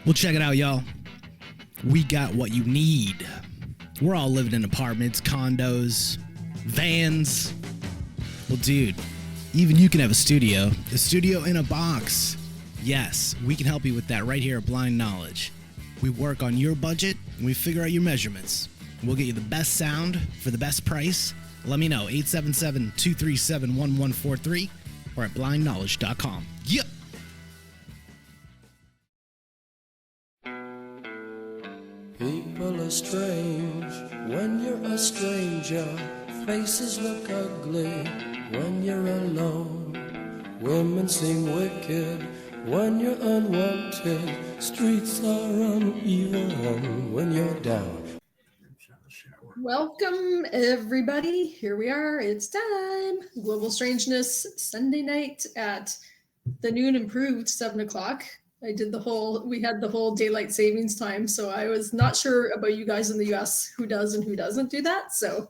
Well, check it out, y'all. We got what you need. We're all living in apartments, condos, vans. Well, dude, even you can have a studio in a box. Yes, we can help you with that right here at Blind Knowledge. We work on your budget, and we figure out your measurements. We'll get you the best sound for the best price. Let me know, 877-237-1143 or at blindknowledge.com. Yep. People are strange when you're a stranger. Faces look ugly when you're alone. Women seem wicked when you're unwanted. Streets are uneven when you're down. Welcome, everybody. Here we are. It's time. Global Strangeness, Sunday night at the noon improved 7 o'clock. We had the whole daylight savings time. So I was not sure about you guys in the US who does and who doesn't do that. So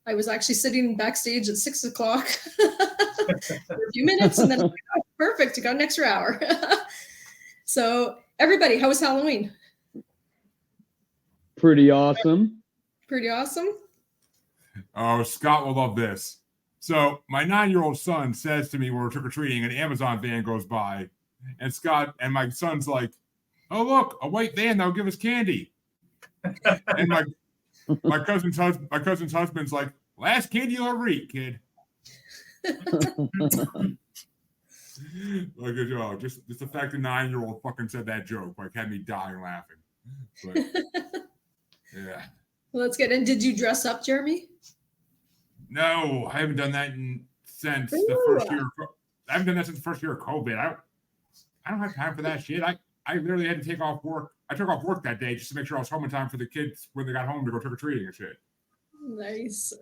I was actually sitting backstage at 6 o'clock for a few minutes and then oh, perfect. I got an extra hour. So everybody, how was Halloween? Pretty awesome. Pretty awesome. Oh, Scott will love this. So my 9-year-old son says to me when we're trick-or-treating, an Amazon van goes by, and Scott and my son's like, "Oh, look, a white van that'll give us candy." And my cousin's husband's like, "Last candy you'll ever eat, kid." Like, just the fact the 9-year-old fucking said that joke had me dying laughing. But, yeah. Well, that's good. And did you dress up, Jeremy? No, I haven't done that since the first year. I haven't done that since the first year of COVID. I don't have time for that shit. I literally had to take off work. I took off work that day just to make sure I was home in time for the kids when they got home to go trick-or-treating and shit. Nice.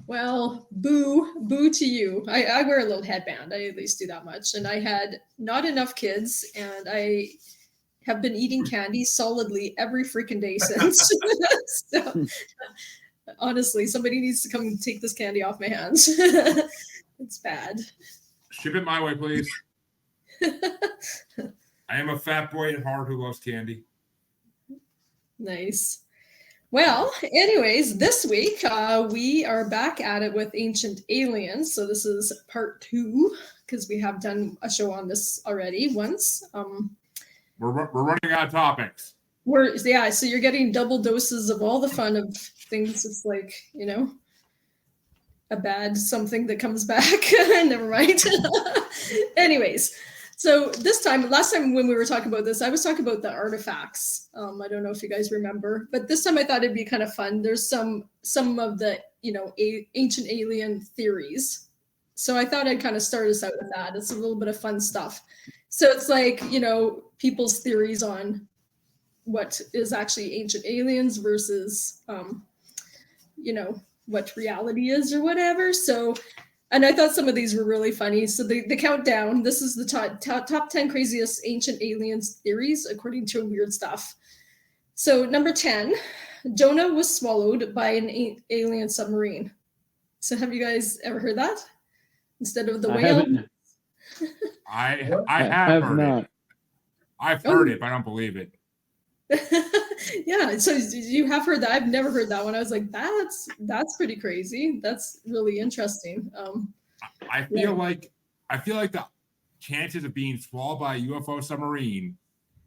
Well, boo to you. I wear a little headband. I at least do that much. And I had not enough kids, and I have been eating candy solidly every freaking day since. So, honestly, somebody needs to come take this candy off my hands. It's bad. Ship it my way, please. I am a fat boy at heart who loves candy. Nice. Well, anyways, this week we are back at it with Ancient Aliens. So this is part 2 because we have done a show on this already once. We're running out of topics. So you're getting double doses of all the fun of things. It's like, a bad something that comes back. Never mind. Anyways, so last time when we were talking about this, I was talking about the artifacts. I don't know if you guys remember, but this time I thought it'd be kind of fun. There's some of the, ancient alien theories. So I thought I'd kind of start us out with that. It's a little bit of fun stuff. So it's like, people's theories on what is actually ancient aliens versus, what reality is or whatever. So, and I thought some of these were really funny. So the countdown, this is the top 10 craziest ancient aliens theories, according to Weird Stuff. So number 10, Jonah was swallowed by an alien submarine. So have you guys ever heard that? Instead of the whale? I have heard it. I've heard it, but I don't believe it. Yeah, so you have heard that. I've never heard that one. I was like, that's pretty crazy. That's really interesting. I feel like the chances of being swallowed by a UFO submarine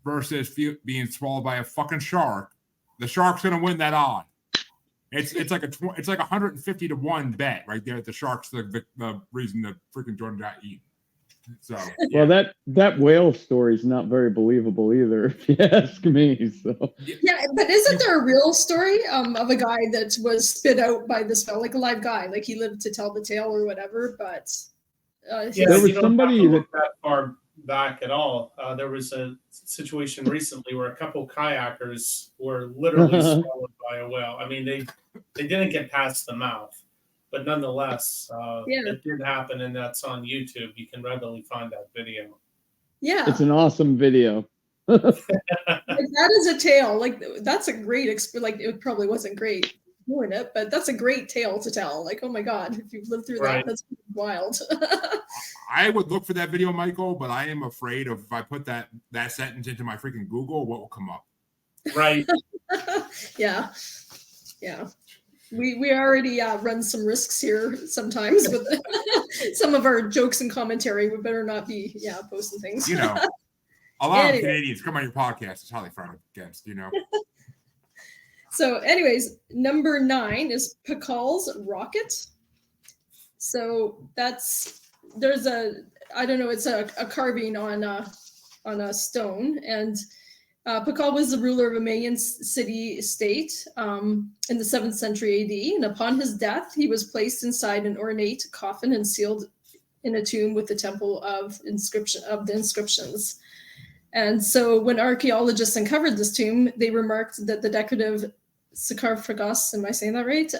versus being swallowed by a fucking shark, the shark's gonna win that on. It's like 150 to 1 bet right there. The shark's the reason the freaking Jordan got eaten. So yeah. Well, that whale story is not very believable either, if you ask me. So yeah, but isn't there a real story of a guy that was spit out by this fellow, like a live guy, like he lived to tell the tale or whatever? But there was somebody that far back at all. There was a situation recently where a couple kayakers were literally swallowed by a whale. I mean, they didn't get past the mouth. But nonetheless, it did happen, and that's on YouTube. You can readily find that video. Yeah. It's an awesome video. That is a tale. Like, that's a great experience. Like, it probably wasn't great. doing it, but that's a great tale to tell. Like, oh my God, if you've lived through Right. that, that's wild. I would look for that video, Michael, but I am afraid of if I put that sentence into my freaking Google, what will come up? Right. Yeah. We already run some risks here sometimes with some of our jokes and commentary. We better not be posting things. You know, a lot Anyway. of Canadians come on your podcast. It's highly frowned against, you know. So, anyways, number 9 is Pakal's rocket. So there's it's a carving on a stone, and Pakal was the ruler of a Mayan city-state in the 7th century AD, and upon his death, he was placed inside an ornate coffin and sealed in a tomb with the temple of the inscriptions. And so when archaeologists uncovered this tomb, they remarked that the decorative sarcophagus, am I saying that right,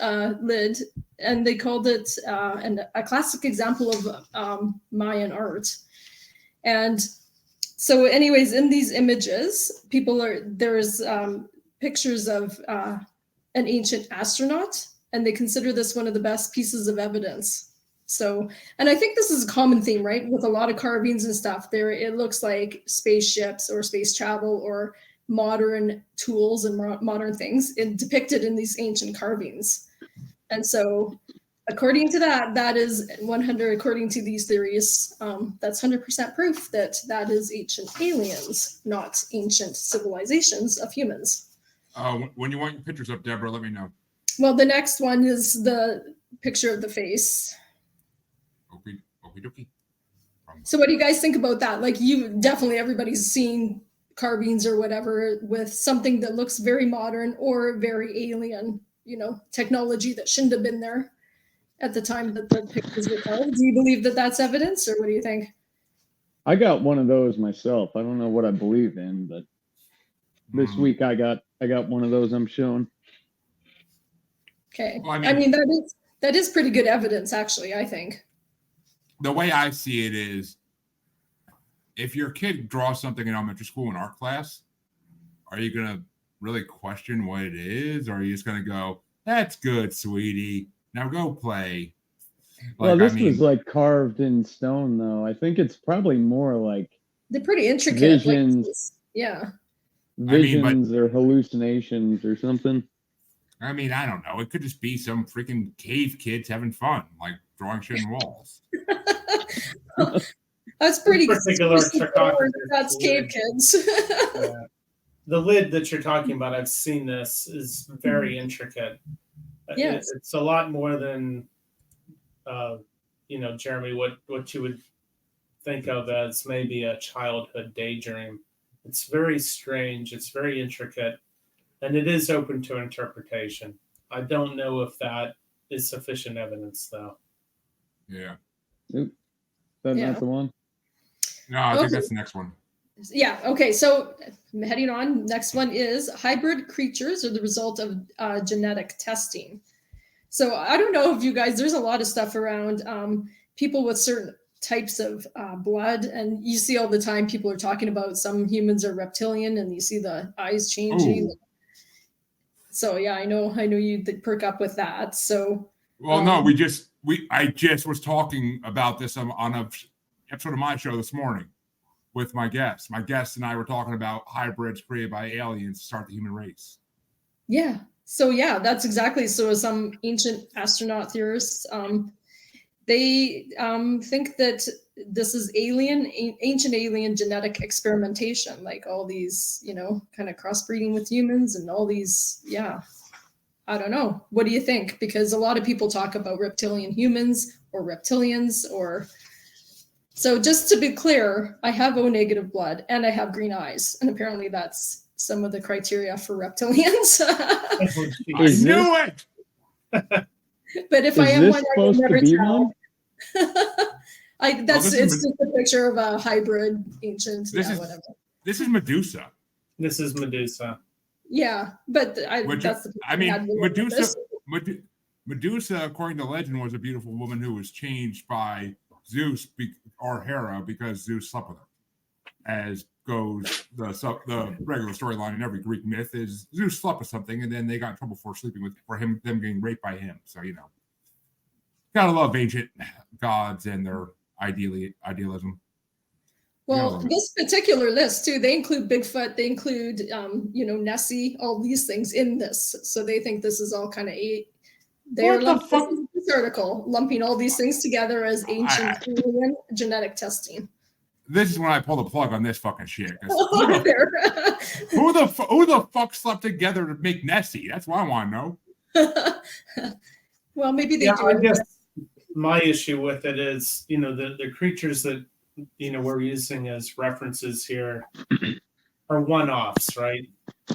lid, and they called it a classic example of Mayan art. And so anyways, in these images, there's pictures of an ancient astronaut, and they consider this one of the best pieces of evidence. So, and I think this is a common theme, right? With a lot of carvings and stuff, it looks like spaceships or space travel or modern tools and modern things depicted in these ancient carvings. And so according to that is 100, according to these theories, that's 100% proof that is ancient aliens, not ancient civilizations of humans. When you want your pictures up, Deborah, let me know. Well, the next one is the picture of the face. Okie dokie. So what do you guys think about that? Like, everybody's seen carvings or whatever with something that looks very modern or very alien, technology that shouldn't have been there at the time that the pictures were called. Do you believe that that's evidence, or what do you think? I got one of those myself. I don't know what I believe in, but this week I got one of those I'm showing. Okay. Well, I mean that is pretty good evidence, actually, I think. The way I see it is, if your kid draws something in elementary school in art class, are you going to really question what it is? Or are you just going to go, that's good, sweetie, now go play? Well, this was like carved in stone, though. I think it's probably more like they're pretty intricate. Visions. Yeah. Visions or hallucinations or something. I mean, I don't know. It could just be some freaking cave kids having fun, like drawing shit in walls. That's pretty particular sarcophagus. That's cave kids. Yeah. The lid that you're talking about, I've seen this, is very intricate. Yes. It's a lot more than, Jeremy, what you would think of as maybe a childhood daydream. It's very strange. It's very intricate. And it is open to interpretation. I don't know if that is sufficient evidence, though. Yeah. Oop. That's not the one. No, I think that's the next one. Yeah. Okay. So heading on, next one is hybrid creatures are the result of genetic testing. So I don't know if you guys, there's a lot of stuff around people with certain types of blood, and you see all the time people are talking about some humans are reptilian, and you see the eyes changing. Ooh. So yeah, I know you perk up with that. So no, I just was talking about this on a episode of my show this morning with my guest. My guest and I were talking about hybrids created by aliens to start the human race. Yeah. So yeah, that's exactly. So some ancient astronaut theorists, they think that this is ancient alien genetic experimentation, like all these, kind of crossbreeding with humans and all these, I don't know. What do you think? Because a lot of people talk about reptilian humans or reptilians So just to be clear, I have O negative blood and I have green eyes. And apparently that's some of the criteria for reptilians. I knew it! But if I am one, I will never tell. It's just a picture of a hybrid ancient, whatever. This is Medusa. This is Medusa. Yeah, but Medusa, according to legend, was a beautiful woman who was changed by Zeus or Hera because Zeus slept with her. as goes the regular storyline in every Greek myth, is Zeus slept with something, and then they got in trouble for sleeping with them getting raped by him. So gotta love ancient gods and their idealism. Well, this particular list too, they include Bigfoot, they include Nessie, all these things in this. So they think this is all kind of this article lumping all these things together as ancient alien genetic testing. This is when I pull the plug on this fucking shit. Who the fuck slept together to make Nessie? That's what I want to know. Well, maybe they do. I guess my issue with it is, the creatures that we're using as references here are one-offs, right?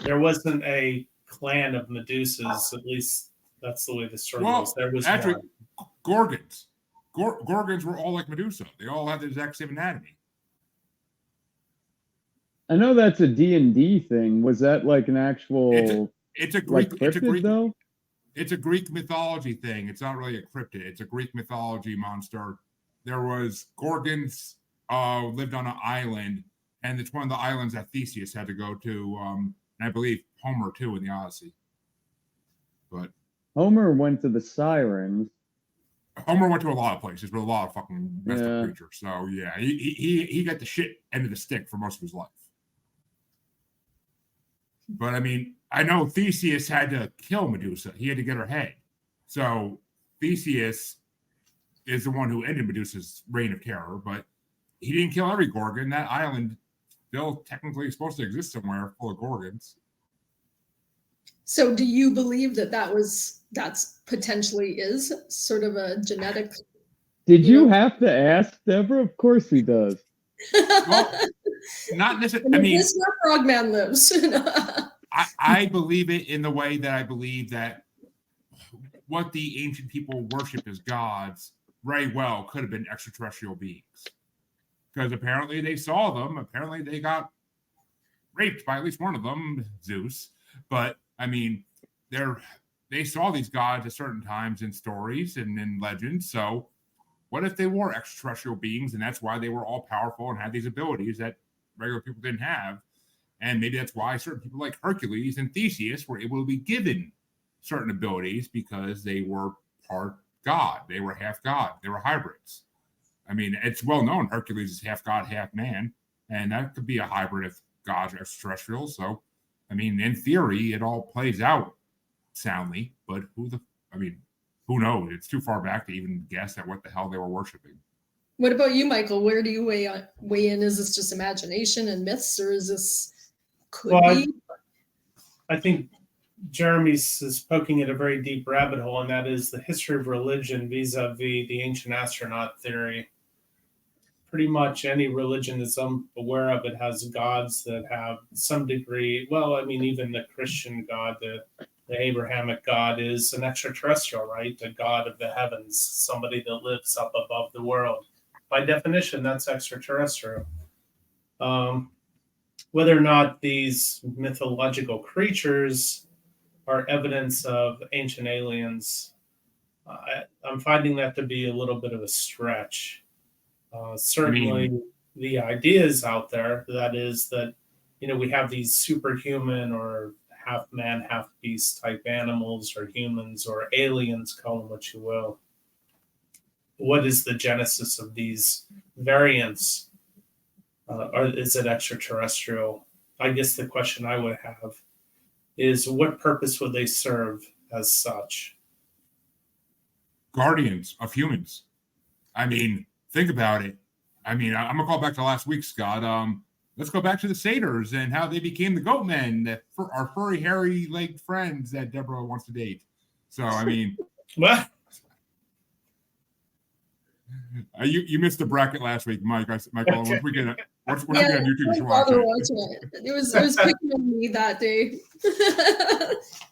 There wasn't a clan of Medusas, at least that's the way the story goes. There was actually one. Gorgons. Gorgons were all like Medusa. They all had the exact same anatomy. I know that's a D&D thing. Was that like an actual? It's a Greek. Cryptid, though. It's a Greek mythology thing. It's not really a cryptid. It's a Greek mythology monster. There was Gorgons lived on an island, and it's one of the islands that Theseus had to go to. And I believe Homer too in the Odyssey. But Homer went to the Sirens. Homer went to a lot of places with a lot of fucking messed up creatures. So yeah, he got the shit end of the stick for most of his life. But I mean, I know Theseus had to kill Medusa. He had to get her head. So Theseus is the one who ended Medusa's reign of terror, but he didn't kill every Gorgon. That island still technically supposed to exist somewhere full of Gorgons. So do you believe that's potentially is sort of a genetic? Did you have to ask, Deborah? Of course he does. Well, not necessarily. I mean, this is where Frogman lives. I believe it in the way that I believe that what the ancient people worship as gods very well could have been extraterrestrial beings. Because apparently they saw them. Apparently they got raped by at least one of them, Zeus. But I mean, they saw these gods at certain times in stories and in legends. So what if they were extraterrestrial beings, and that's why they were all powerful and had these abilities that regular people didn't have? And maybe that's why certain people like Hercules and Theseus were able to be given certain abilities, because they were part god. They were half god. They were hybrids. I mean, it's well known Hercules is half god, half man. And that could be a hybrid of gods or extraterrestrials. So, I mean, in theory, it all plays out soundly. But who knows? It's too far back to even guess at what the hell they were worshiping. What about you, Michael? Where do you weigh in? Is this just imagination and myths, or is this be? I think Jeremy's is poking at a very deep rabbit hole, and that is the history of religion vis-a-vis the ancient astronaut theory. Pretty much any religion that I'm aware of, it has gods that have some degree. Well, I mean, even the Christian God, the Abrahamic God, is an extraterrestrial, right? A god of the heavens, somebody that lives up above the world. By definition, that's extraterrestrial. Whether or not these mythological creatures are evidence of ancient aliens, I'm finding that to be a little bit of a stretch. Certainly, the ideas out there, that is that, we have these superhuman or half man, half beast type animals, or humans, or aliens, call them what you will. What is the genesis of these variants? Or is it extraterrestrial? I guess the question I would have is, what purpose would they serve as such? Guardians of humans. I mean, think about it. I mean, I'm gonna call back to last week, Scott. Let's go back to the satyrs and how they became the goat men, that our furry, hairy-legged friends that Deborah wants to date. So, I mean, what? You missed the bracket last week, Mike. Michael, Okay. once we get on YouTube, you should watch it. It was picking on me that day.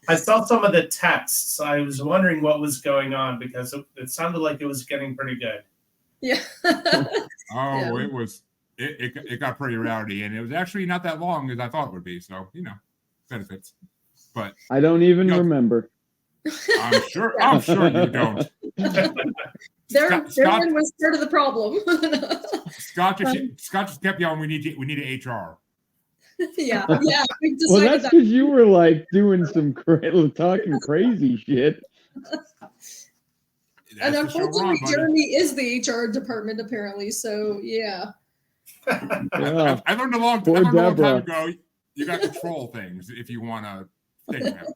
I saw some of the texts. I was wondering what was going on, because it sounded like it was getting pretty good. Yeah. It got pretty rowdy, and it was actually not that long as I thought it would be. So, benefits. But I don't even remember. I'm sure you don't. Their Scott- one was part of the problem. Scott just kept yelling, we need an HR. yeah. We Well, decided that's that. because you were like doing some talking crazy shit. And That's the show we're on, unfortunately, buddy. Jeremy is the HR department apparently. So yeah. Yeah. I learned a long Poor time Deborah. ago. You got to control things if you want to take them out.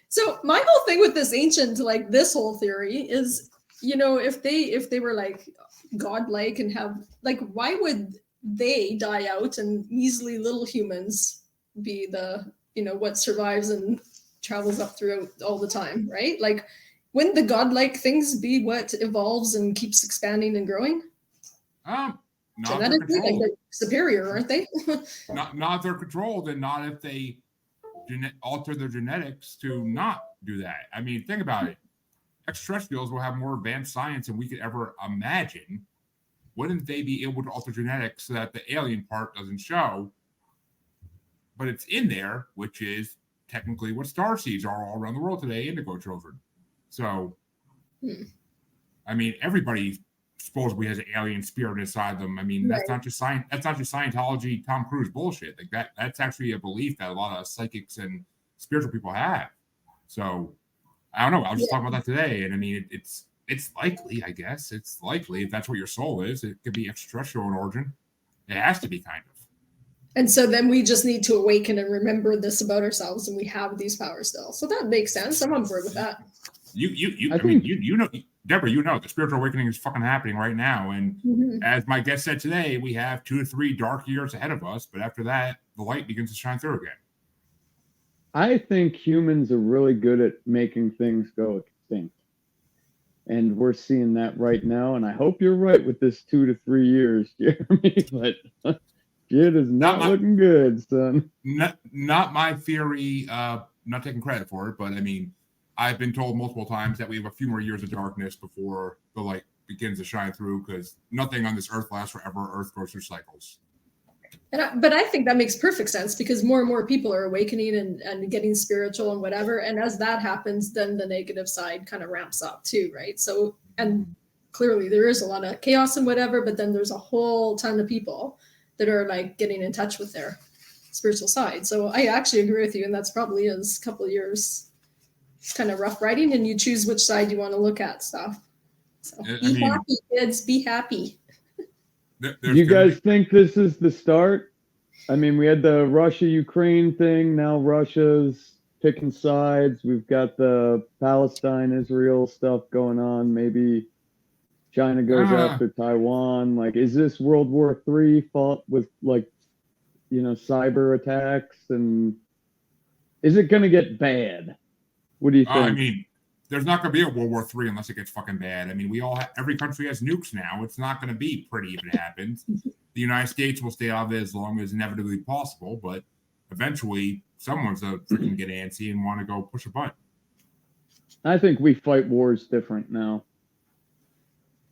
So my whole thing with this ancient, like this whole theory is, if they were like godlike and have like, why would they die out and measly little humans be the, what survives and travels up throughout all the time, right? Like, wouldn't the godlike things be what evolves and keeps expanding and growing? Not if they're Genetically, like controlled. they're superior, aren't they? Not if they're controlled, and not if they alter their genetics to not do that. I mean, think about it. Extraterrestrials will have more advanced science than we could ever imagine. Wouldn't they be able to alter genetics so that the alien part doesn't show? But it's in there, which is technically what starseeds are all around the world today, indigo children. So, I mean, everybody supposedly has an alien spirit inside them. I mean, that's not just science. That's not just Scientology, Tom Cruise bullshit. Like that. That's actually a belief that a lot of psychics and spiritual people have. So, I don't know. I was just talking about that today, and I mean, it's likely. I guess it's likely if that's what your soul is. It could be extraterrestrial in origin. It has to be kind of. And so then we just need to awaken and remember this about ourselves, and we have these powers still. So that makes sense. I'm on board with that. I mean, you know, Deborah, the spiritual awakening is fucking happening right now. And as my guest said today, we have 2 to 3 dark years ahead of us. But after that, the light begins to shine through again. I think humans are really good at making things go extinct. And we're seeing that right now. And I hope you're right with this 2 to 3 years, Jeremy. But shit is not looking good, son. Not my theory. Not taking credit for it, but I mean, I've been told multiple times that we have a few more years of darkness before the light begins to shine through, because nothing on this earth lasts forever. Earth goes through cycles. But I think that makes perfect sense, because more and more people are awakening and getting spiritual and whatever. And as that happens, then the negative side kind of ramps up too, right? So, and clearly there is a lot of chaos and whatever, but then there's a whole ton of people that are like getting in touch with their spiritual side. So I actually agree with you. And that's probably is a couple of years. It's kind of rough riding, and you choose which side you want to look at stuff. So be happy, kids. Be happy. You guys think this is the start? I mean, we had the Russia-Ukraine thing. Now Russia's picking sides. We've got the Palestine-Israel stuff going on. Maybe China goes after Taiwan. Like, is this World War III fought with, like, cyber attacks? And is it going to get bad? What do you think? I mean, there's not going to be a World War III unless it gets fucking bad. I mean, every country has nukes now. It's not going to be pretty if it happens. The United States will stay out of it as long as inevitably possible, but eventually someone's going to freaking get antsy and want to go push a button. I think we fight wars different now.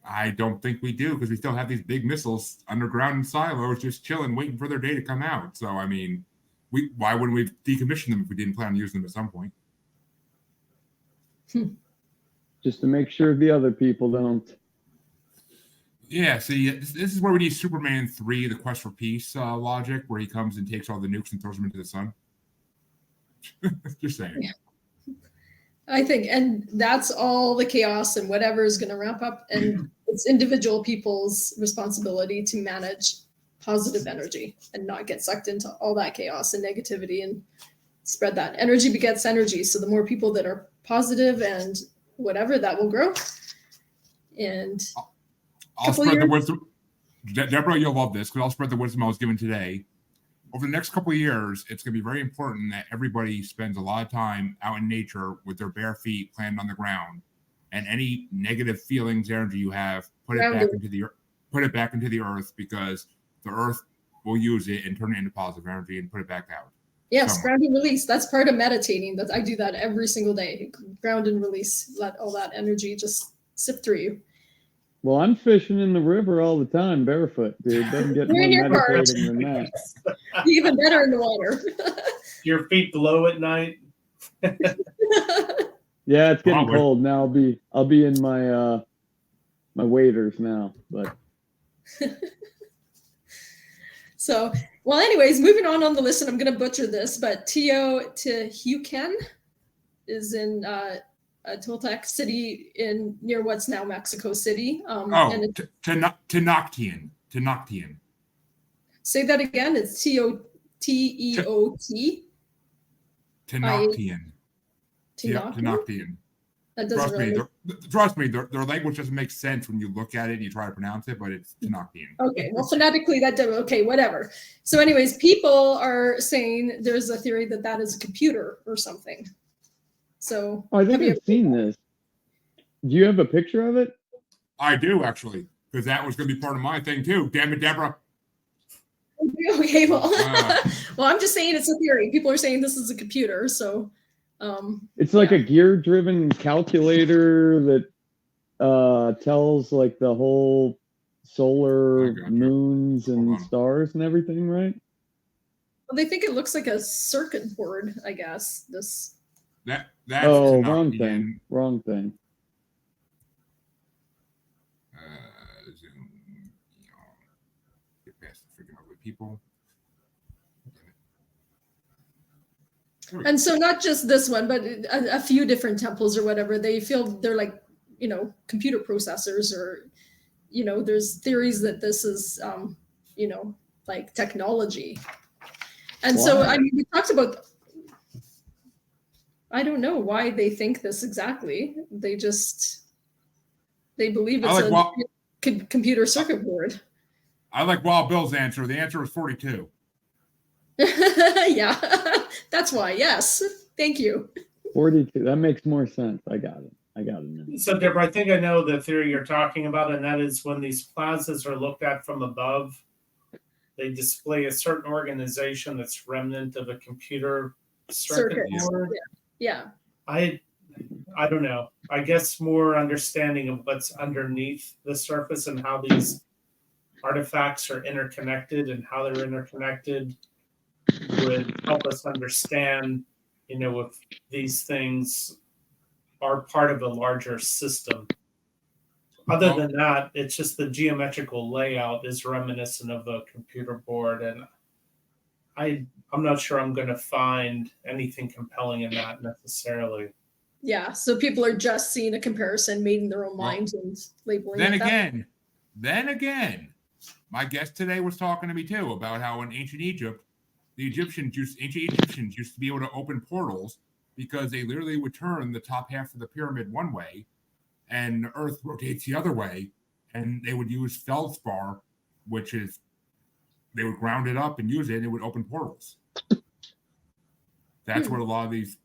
I don't think we do, because we still have these big missiles underground in silos just chilling, waiting for their day to come out. So, I mean, why wouldn't we decommission them if we didn't plan on using them at some point? Just to make sure the other people don't. Yeah, see, this is where we need Superman 3, the Quest for Peace logic, where he comes and takes all the nukes and throws them into the sun. Just saying. Yeah. I think, and that's all the chaos and whatever is going to ramp up, and it's individual people's responsibility to manage positive energy and not get sucked into all that chaos and negativity and spread that. Energy begets energy. So the more people that are positive and whatever, that will grow. And I'll spread the wisdom. Deborah, you'll love this, because I'll spread the wisdom I was given today. Over the next couple of years, it's going to be very important that everybody spends a lot of time out in nature with their bare feet planted on the ground, and any negative feelings, energy you have, put it back into the earth, because the earth will use it and turn it into positive energy and put it back out. Yes, ground and release. That's part of meditating. That I do that every single day. Ground and release. Let all that energy just sift through you. Well, I'm fishing in the river all the time, barefoot, dude. Doesn't get more meditating than that. You're even better in the water. Your feet glow at night. Yeah, it's getting cold now. I'll be in my my waders now, but. So, well, anyways, moving on the list, and I'm going to butcher this, but Teotihuacan is in Toltec City near what's now Mexico City. Tenoctian. Say that again. It's Teot. Tenoctian. That doesn't really. Trust me, their language doesn't make sense when you look at it and you try to pronounce it, but it's Tenoctian. Okay, well, phonetically that does. Okay, whatever. So, anyways, people are saying there's a theory that is a computer or something. So I think I've seen this. Do you have a picture of it? I do, actually, because that was going to be part of my thing too. Damn it, Deborah. Okay, well, well, I'm just saying it's a theory. People are saying this is a computer, so. It's like a gear-driven calculator that tells like the whole solar moons and stars and everything, right? Well, they think it looks like a circuit board, I guess. That's wrong thing. Zoom. Get past the freaking ugly people. And so not just this one, but a few different temples or whatever, they feel they're like, computer processors, or, there's theories that this is, like technology. And so, I mean, we talked about, I don't know why they think this exactly. They believe it's computer circuit board. I like Wild Bill's answer. The answer is 42. Yeah, that's why. Yes, thank you. 42. That makes more sense. I got it now. So, Deborah, I think I know the theory you're talking about, and that is when these plazas are looked at from above, they display a certain organization that's remnant of a computer circuit board. Yeah. I don't know. I guess more understanding of what's underneath the surface and how these artifacts are interconnected and how they're interconnected would help us understand, if these things are part of a larger system. Other than that, it's just the geometrical layout is reminiscent of a computer board, and I'm not sure I'm going to find anything compelling in that necessarily. Yeah, so people are just seeing a comparison, made in their own mind, and labeling it. Then again, my guest today was talking to me too about how in ancient Egypt, ancient Egyptians used to be able to open portals because they literally would turn the top half of the pyramid one way and the earth rotates the other way, and they would use feldspar, which is they would ground it up and use it, and it would open portals. That's what a lot of these,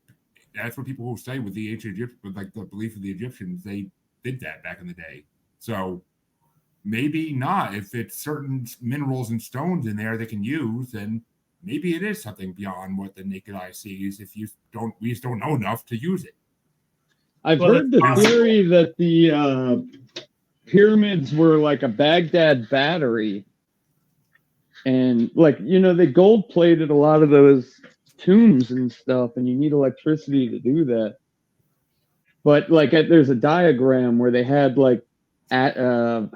that's what people who say with the ancient Egypt, with like the belief of the Egyptians, they did that back in the day. So maybe not. If it's certain minerals and stones in there they can use, then maybe it is something beyond what the naked eye sees. We just don't know enough to use it. I've heard the theory that the pyramids were like a Baghdad battery. And like, they gold plated a lot of those tombs and stuff, and you need electricity to do that. But like, there's a diagram where they had like, I don't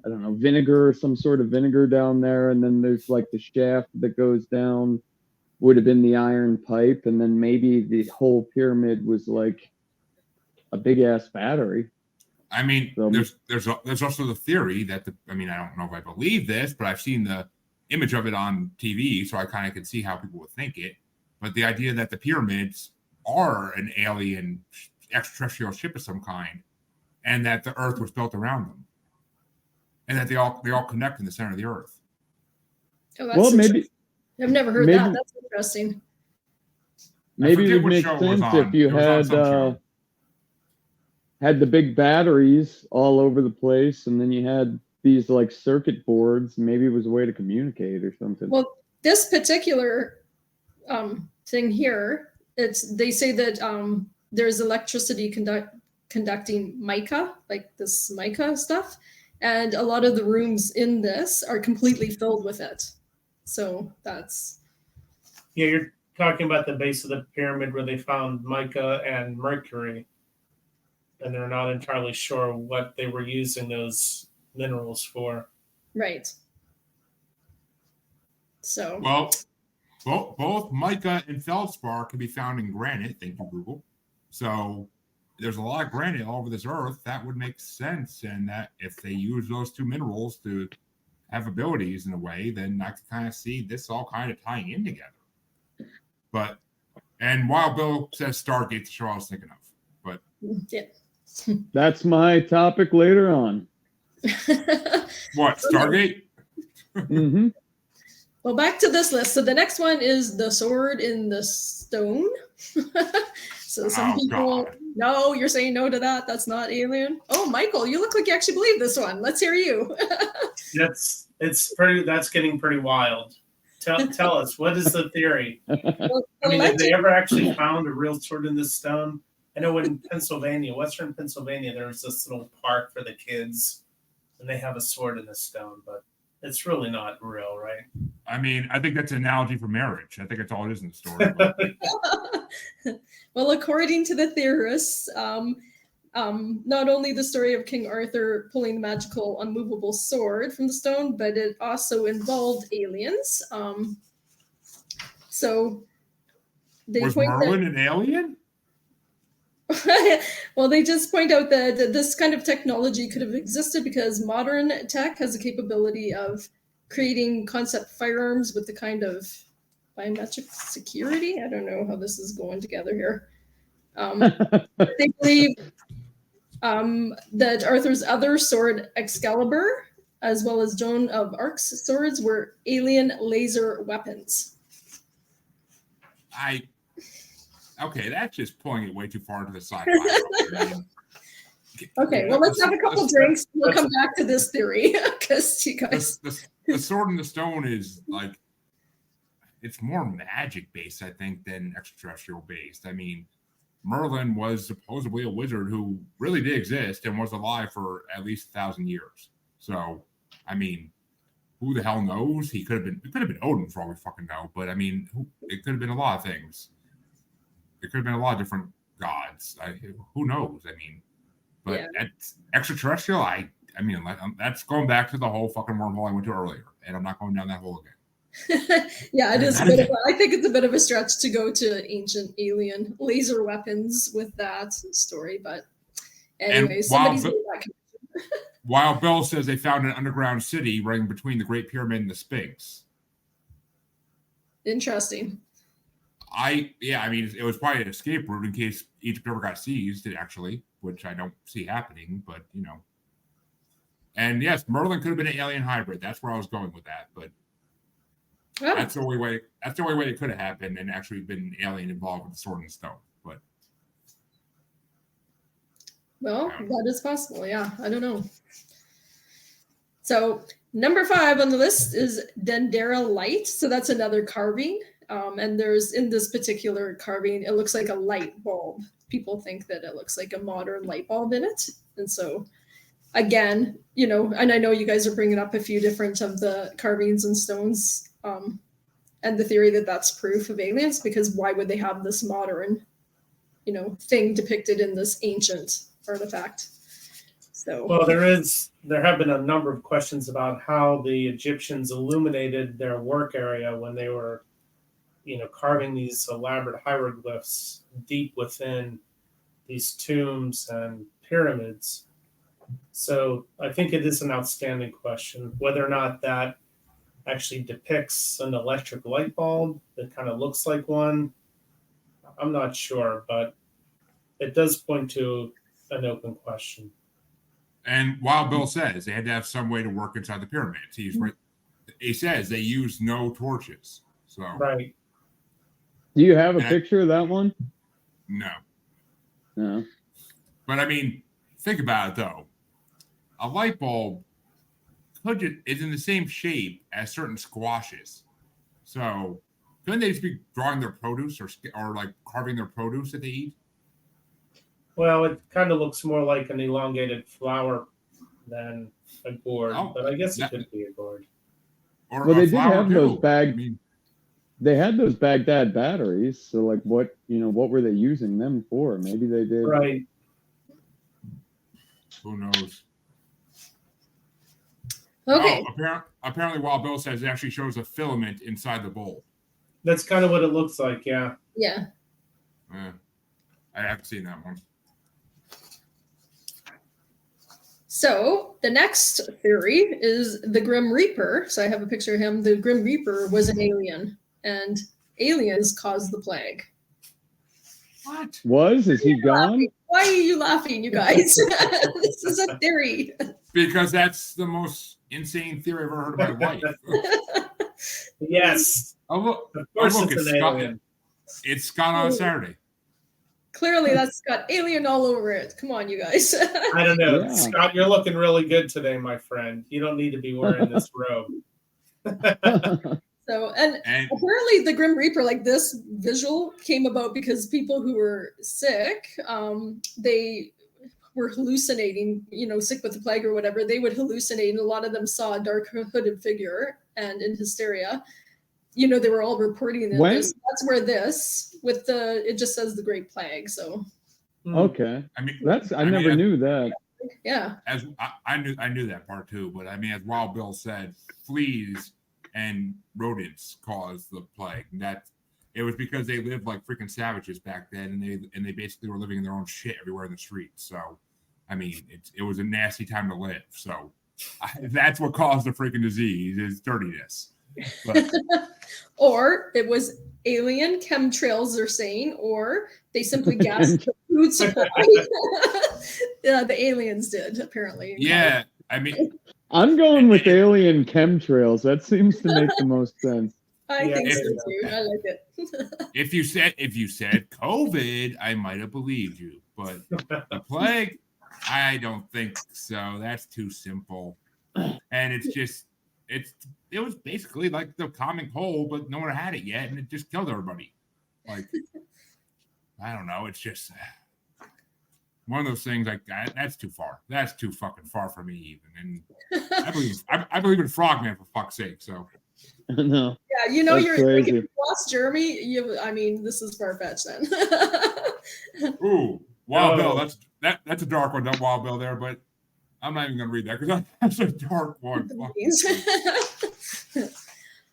know, vinegar or some sort of vinegar down there, and then there's like the shaft that goes down would have been the iron pipe, and then maybe the whole pyramid was like a big ass battery. I mean, there's also the theory that I don't know if I believe this, but I've seen the image of it on TV, so I kind of could see how people would think it. But the idea that the pyramids are an alien extraterrestrial ship of some kind, and that the Earth was built around them, and that they all connect in the center of the Earth. Oh, that's maybe I've never heard that. That's interesting. Maybe it would make sense if you had the big batteries all over the place, and then you had these like circuit boards. Maybe it was a way to communicate or something. Well, this particular thing here, they say that there's electricity conducting mica, like this mica stuff, and a lot of the rooms in this are completely filled with it. So that's you're talking about the base of the pyramid where they found mica and mercury. and they're not entirely sure what they were using those minerals for. Right. So. Well, both mica and feldspar can be found in granite. Thank you, Google. So there's a lot of granite all over this earth. That would make sense. And that if they use those two minerals to have abilities in a way, then I can kind of see this all kind of tying in together. But, and Wild Bill says Stargate's the show I was thinking of. But yeah. That's my topic later on. What, Stargate? Mm-hmm. Well, back to this list. So the next one is the sword in the stone. So some people, God. No, you're saying no to that. That's not alien. Oh, Michael, you look like you actually believe this one. Let's hear you. That's getting pretty wild. Tell us, what is the theory? Well, I mean, have they ever actually found a real sword in the stone? I know in Pennsylvania, Western Pennsylvania, there was this little park for the kids, and they have a sword in the stone, but it's really not real, right? I mean, I think that's an analogy for marriage. I think that's all it is in the story. Well, according to the theorists, not only the story of King Arthur pulling the magical unmovable sword from the stone, but it also involved aliens. So they was Merlin an alien? Well, they just point out that this kind of technology could have existed because modern tech has the capability of creating concept firearms with the kind of biometric security. I don't know how this is going together here. They believe that Arthur's other sword, Excalibur, as well as Joan of Arc's swords, were alien laser weapons. Okay, that's just pulling it way too far to the side. Okay, well, let's have a couple drinks. We'll come back to this theory because you guys. The sword in the stone is like, it's more magic based, I think, than extraterrestrial based. I mean, Merlin was supposedly a wizard who really did exist and was alive for at least 1,000 years. So, I mean, who the hell knows? It could have been Odin for all we fucking know. But I mean, it could have been a lot of things. It could have been a lot of different gods. Who knows? I mean, but it's extraterrestrial. I mean, that's going back to the whole fucking wormhole I went to earlier, and I'm not going down that hole again. Yeah, it is a bit of I think it's a bit of a stretch to go to ancient alien laser weapons with that story, but anyway, somebody's made that connection. While Bill says they found an underground city running between the Great Pyramid and the Sphinx. Interesting. I mean, it was probably an escape route in case Egypt ever got seized, actually, which I don't see happening, but you know. And yes, Merlin could have been an alien hybrid. That's where I was going with that, but that's the only way. That's the only way it could have happened and actually been an alien involved with the sword and stone. But that is possible. Yeah, I don't know. So number 5 on the list is Dendera light. So that's another carving. And there's in this particular carving, it looks like a light bulb. People think that it looks like a modern light bulb in it. And so, again, you know, and I know you guys are bringing up a few different of the carvings and stones and the theory that that's proof of aliens, because why would they have this modern, you know, thing depicted in this ancient artifact? So, well, there have been a number of questions about how the Egyptians illuminated their work area when they were, you know, carving these elaborate hieroglyphs deep within these tombs and pyramids. So I think it is an outstanding question, whether or not that actually depicts an electric light bulb that kind of looks like one. I'm not sure, but it does point to an open question. And while Bill says they had to have some way to work inside the pyramids, he says they used no torches. So right. Do you have a picture of that one? No. No. But I mean, think about it though. A light bulb is in the same shape as certain squashes. So couldn't they just be drawing their produce or like carving their produce that they eat? Well, it kind of looks more like an elongated flower than a gourd, but I guess it could be a gourd. Well, they did have those they had those Baghdad batteries. So like what were they using them for? Maybe they did. Right. Who knows? Okay. Oh, apparently, Wild Bill says it actually shows a filament inside the bowl. That's kind of what it looks like, yeah. Yeah. I haven't seen that one. So the next theory is the Grim Reaper. So I have a picture of him. The Grim Reaper was an alien, and aliens caused the plague. What? Is he gone? Why are you laughing, you guys? This is a theory. Because that's the most insane theory I've ever heard in my life. Yes. Oh, look. Of course It's an alien. It's Scott on a Saturday. Clearly, that's got alien all over it. Come on, you guys. I don't know. Yeah. Scott, you're looking really good today, my friend. You don't need to be wearing this robe. So, and apparently the Grim Reaper, like this visual came about because people who were sick, they were hallucinating, sick with the plague or whatever, they would hallucinate, and a lot of them saw a dark hooded figure, and in hysteria, they were all reporting that that's where it just says the Great Plague. So okay, I never knew that. Yeah, as I knew that part too, but I mean, as Wild Bill said, fleas and rodents caused the plague. That it was because they lived like freaking savages back then, and they basically were living in their own shit everywhere in the streets. So, I mean, it was a nasty time to live. So, that's what caused the freaking disease is dirtiness. But, or it was alien chemtrails, they're saying, or they simply gassed the food supply. Yeah, the aliens did apparently. Yeah, I mean, I'm going with alien chemtrails. That seems to make the most sense. I think so too. I like it. if you said COVID, I might have believed you, but the plague, I don't think so. That's too simple. And it was basically like the common cold, but no one had it yet, and it just killed everybody. Like, I don't know. It's just one of those things like that's too far. That's too fucking far for me even. And I believe in Frogman, for fuck's sake. So. No. Yeah, you're like, if you lost Jeremy. I mean, this is far fetched then. Ooh, Wild Bill. That's a dark one, that Wild Bill there, but I'm not even gonna read that because that's a dark one.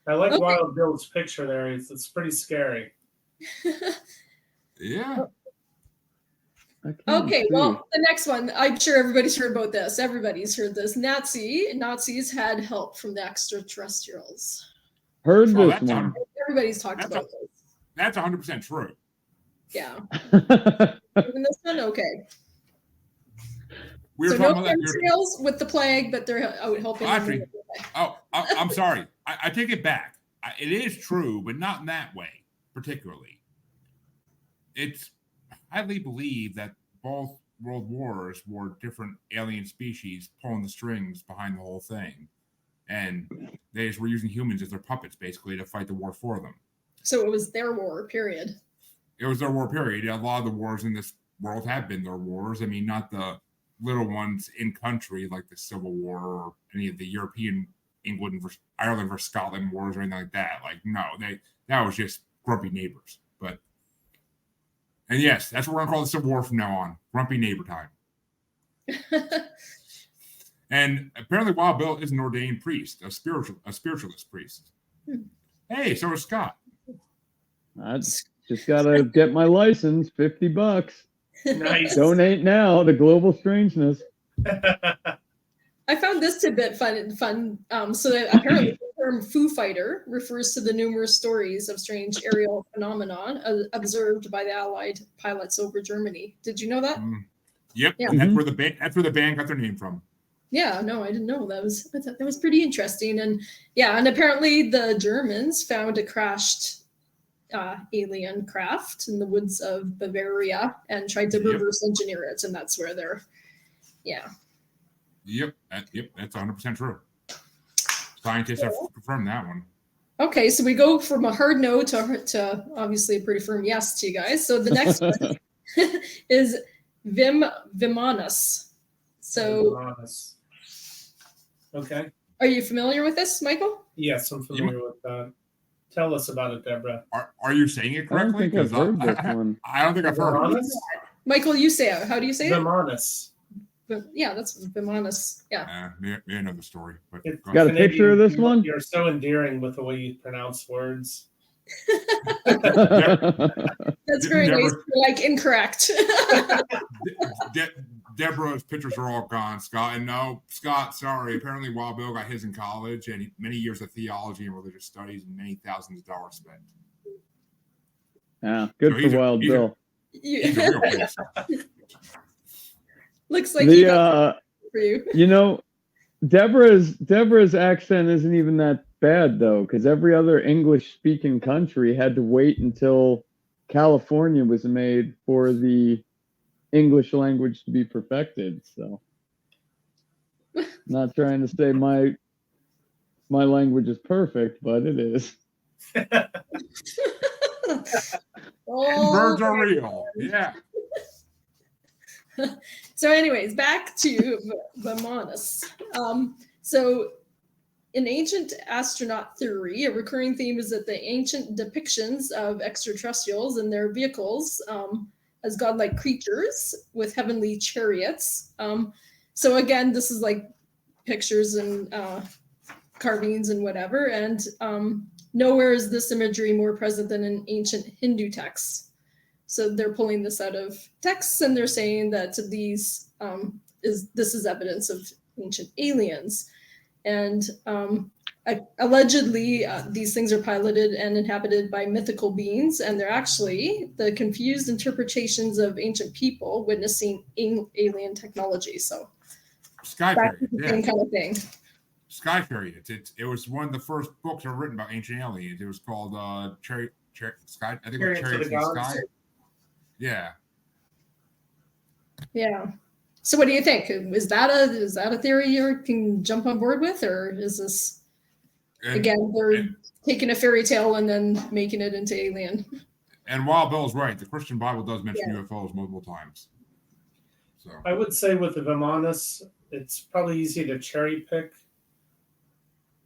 I like Wild Bill's picture there. It's pretty scary. Yeah. Okay, well, the next one, I'm sure everybody's heard about this. Everybody's heard this. Nazis had help from the extraterrestrials. Heard this one. Everybody's talked about this. That's 100% true. Yeah. Even this one, okay. We were so no chemtrails with the plague, but they're out helping. Actually, I'm sorry. I take it back. It is true, but not in that way, particularly. It's highly believed that both world wars were different alien species pulling the strings behind the whole thing. And they just were using humans as their puppets, basically, to fight the war for them. So it was their war, period. It was their war, period. A lot of the wars in this world have been their wars. I mean, not the little ones in country like the Civil War or any of the European England versus Ireland versus Scotland wars or anything like that. Like, no, that was just grumpy neighbors. And yes, that's what we're gonna call the Civil War from now on. Grumpy neighbor time. And apparently Wild Bill is an ordained priest, a spiritualist priest. Hey, so is Scott. I just gotta get my license, $50. Nice. Donate now to Global Strangeness. I found this tidbit fun. So that apparently the term Foo Fighter refers to the numerous stories of strange aerial phenomenon observed by the Allied pilots over Germany. Did you know that? Yep, yeah. And that's where the band got their name from. Yeah, no, I didn't know. I thought that was pretty interesting. And yeah, and apparently the Germans found a crashed alien craft in the woods of Bavaria and tried to reverse engineer it, and that's where they're, Yep, that's 100% true. Scientists have confirmed that one. Okay, so we go from a hard no to obviously a pretty firm yes to you guys. So the next one is Vimanus. So, Vimanus. Okay. Are you familiar with this, Michael? Yes, I'm familiar with that. Tell us about it, Deborah. Are you saying it correctly? I don't think I've heard this one. I don't think I've heard it. Michael, you say it. How do you say it? Vimanus. but yeah, that's Vimanus. Yeah. Me another story. But It's go Got a ahead. picture of this one? You're so endearing with the way you pronounce words. That's very nice. Never- You're like incorrect. Deborah's pictures are all gone, Scott. And no, Scott, sorry. Apparently, Wild Bill got his in college, and many years of theology and religious studies, and many thousands of dollars spent. Yeah, good So for Wild Bill. He's a real place. Looks like he got for you. You know, Deborah's accent isn't even that bad though, because every other English-speaking country had to wait until California was made for the English language to be perfected. So, not trying to say my language is perfect, but it is. Birds are real. Yeah. So, anyways, back to Vimanus. So, in ancient astronaut theory, a recurring theme is that the ancient depictions of extraterrestrials and their vehicles as godlike creatures with heavenly chariots. So again, this is like pictures and carvings and whatever. And nowhere is this imagery more present than in ancient Hindu texts. So they're pulling this out of texts and they're saying that this is evidence of ancient aliens. And allegedly, these things are piloted and inhabited by mythical beings, and they're actually the confused interpretations of ancient people witnessing alien technology. So, Sky Period, same kind of thing. Sky Period. It was one of the first books ever written about ancient aliens. It was called Cherry Sky. I think it was Chariots in the Sky. Yeah. Yeah. So what do you think? Is that a theory you can jump on board with, or is this again they're taking a fairy tale and then making it into alien? And Wild Bill's right. The Christian Bible does mention UFOs multiple times. So I would say with the Vimanus, it's probably easy to cherry pick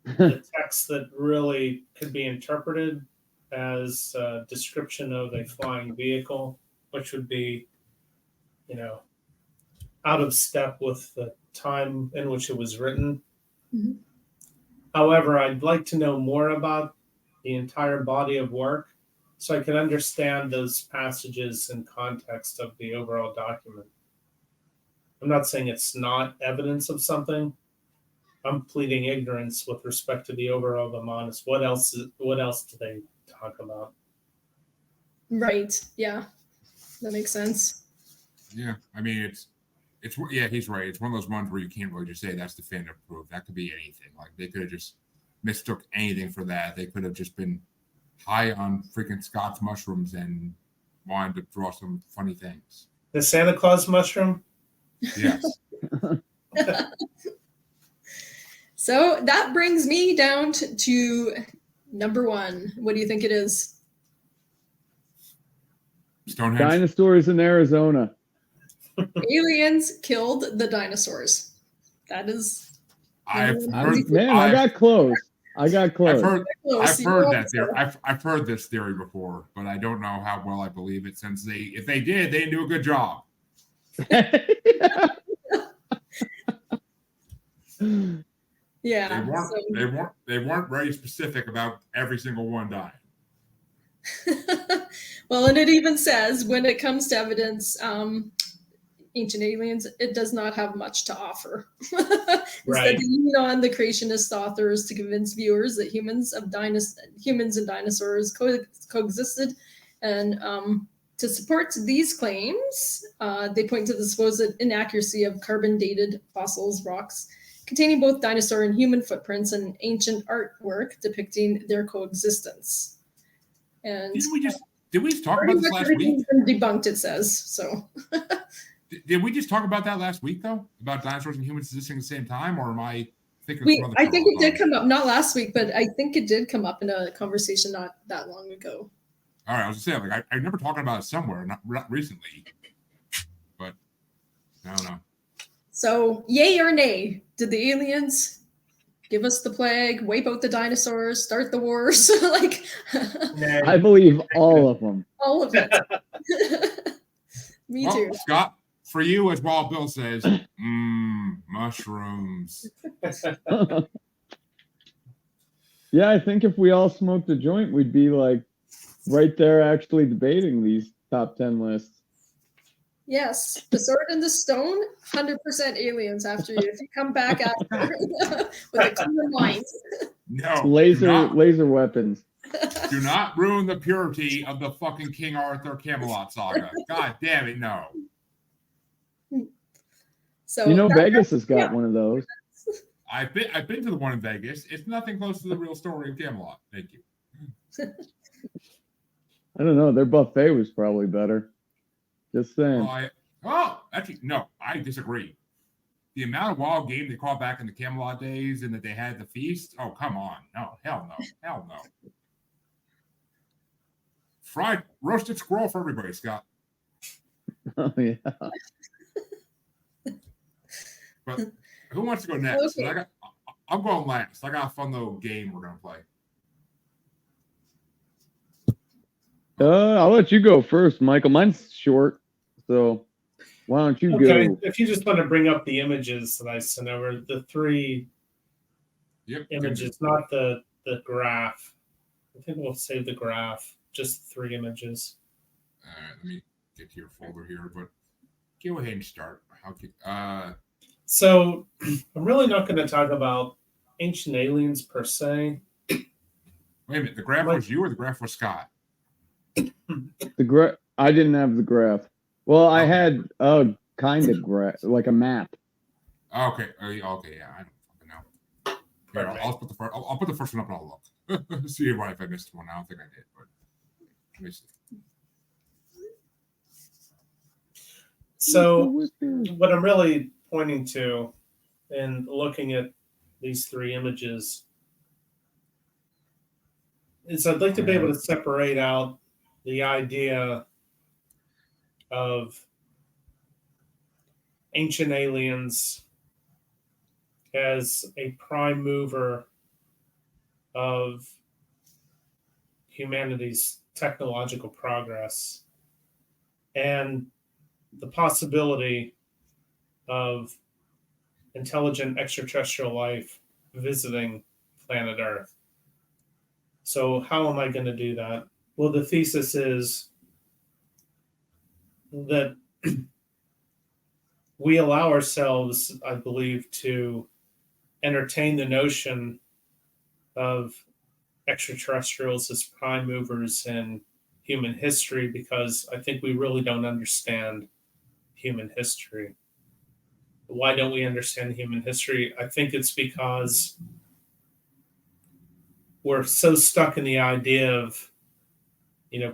the text that really could be interpreted as a description of a flying vehicle, which would be, out of step with the time in which it was written. Mm-hmm. However, I'd like to know more about the entire body of work so I can understand those passages in context of the overall document. I'm not saying it's not evidence of something. I'm pleading ignorance with respect to the overall Vimanus. What else do they talk about? Right. Yeah. That makes sense. yeah, I mean it's yeah, he's right. It's one of those ones where you can't really just say that's definitive proof. That could be anything. Like they could have just mistook anything for that. They could have just been high on freaking Scott's mushrooms and wanted to draw some funny things. The Santa Claus mushroom? Yes. So that brings me down to number one. What do you think it is? Stonehenge. Dinosaurs in Arizona. Aliens killed the dinosaurs. That is. I got close. I've heard Close. that theory. I've heard this theory before, but I don't know how well I believe it. Since if they did, they didn't do a good job. Yeah. They weren't very specific about every single one dying. Well, and it even says when it comes to evidence, ancient aliens, it does not have much to offer. Instead, Right. they lean on the creationist authors to convince viewers that humans and dinosaurs coexisted, and to support these claims, they point to the supposed inaccuracy of carbon-dated fossils, rocks containing both dinosaur and human footprints, and ancient artwork depicting their coexistence. And did we just talk about this last week? everything's been debunked, it says so. Did we just talk about that last week though? About dinosaurs and humans existing at the same time, or am I thinking? I think it did come up, not last week, but I think it did come up in a conversation not that long ago. All right, I was just saying, like I remember talking about it somewhere, not recently, but I don't know. So, yay or nay? Did the aliens give us the plague, wipe out the dinosaurs, start the wars? Like, I believe all of them. all of it. Me too. for you, as Wild Bill says, mushrooms. Yeah, I think if we all smoked a joint, we'd be like right there actually debating these top 10 lists. Yes, the sword and the stone, 100% aliens after you. If you come back after with a clear mind. No. Laser weapons. Do not ruin the purity of the fucking King Arthur Camelot saga. God damn it, no. So you know, Vegas has got one of those. I've been to the one in Vegas. It's nothing close to the real story of Camelot. Thank you. I don't know. Their buffet was probably better. Just saying. Actually, no, I disagree. The amount of wild game they caught back in the Camelot days and that they had the feast. Oh, come on. No, hell no. Hell no. Fried roasted squirrel for everybody, Scott. Oh, yeah. But who wants to go next? Okay. I'm going last. I got a fun little game we're going to play. I'll let you go first, Michael. Mine's short, so why don't you go? If you just want to bring up the images that I sent over, the three images, not the graph. I think we'll save the graph, just 3 images. Let me get to your folder here, but go ahead and start. So I'm really not going to talk about ancient aliens per se. Wait a minute, the graph was you or the graph was Scott? I didn't have the graph. Well, I had a kind of graph, like a map. Okay, yeah, I don't fucking know. Here, I'll put the first one up and I'll look. See if I missed one. I don't think I did, but let me see. So what I'm really pointing to and looking at these 3 images is I'd like to be able to separate out the idea of ancient aliens as a prime mover of humanity's technological progress and the possibility of intelligent extraterrestrial life visiting planet Earth. So how am I going to do that? Well, the thesis is that we allow ourselves, I believe, to entertain the notion of extraterrestrials as prime movers in human history because I think we really don't understand human history. Why don't we understand human history? I think it's because we're so stuck in the idea of,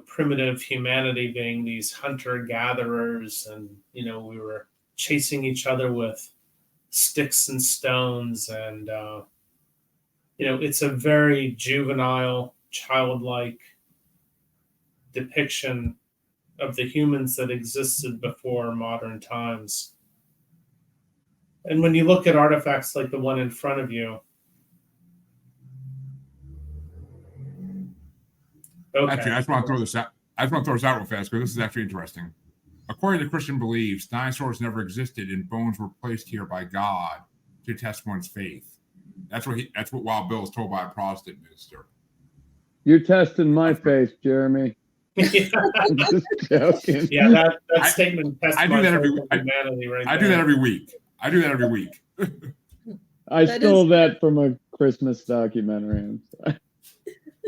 primitive humanity being these hunter-gatherers and, we were chasing each other with sticks and stones. And, it's a very juvenile, childlike depiction of the humans that existed before modern times. And when you look at artifacts like the one in front of you, Actually, I just want to throw this out. Real fast because this is actually interesting. According to Christian beliefs, dinosaurs never existed and bones were placed here by God to test one's faith. That's what Wild Bill is told by a Protestant minister. You're testing my faith, Jeremy. I'm just joking. Yeah, that statement tests my faith in humanity right there. I do that every week. I stole that from a Christmas documentary. I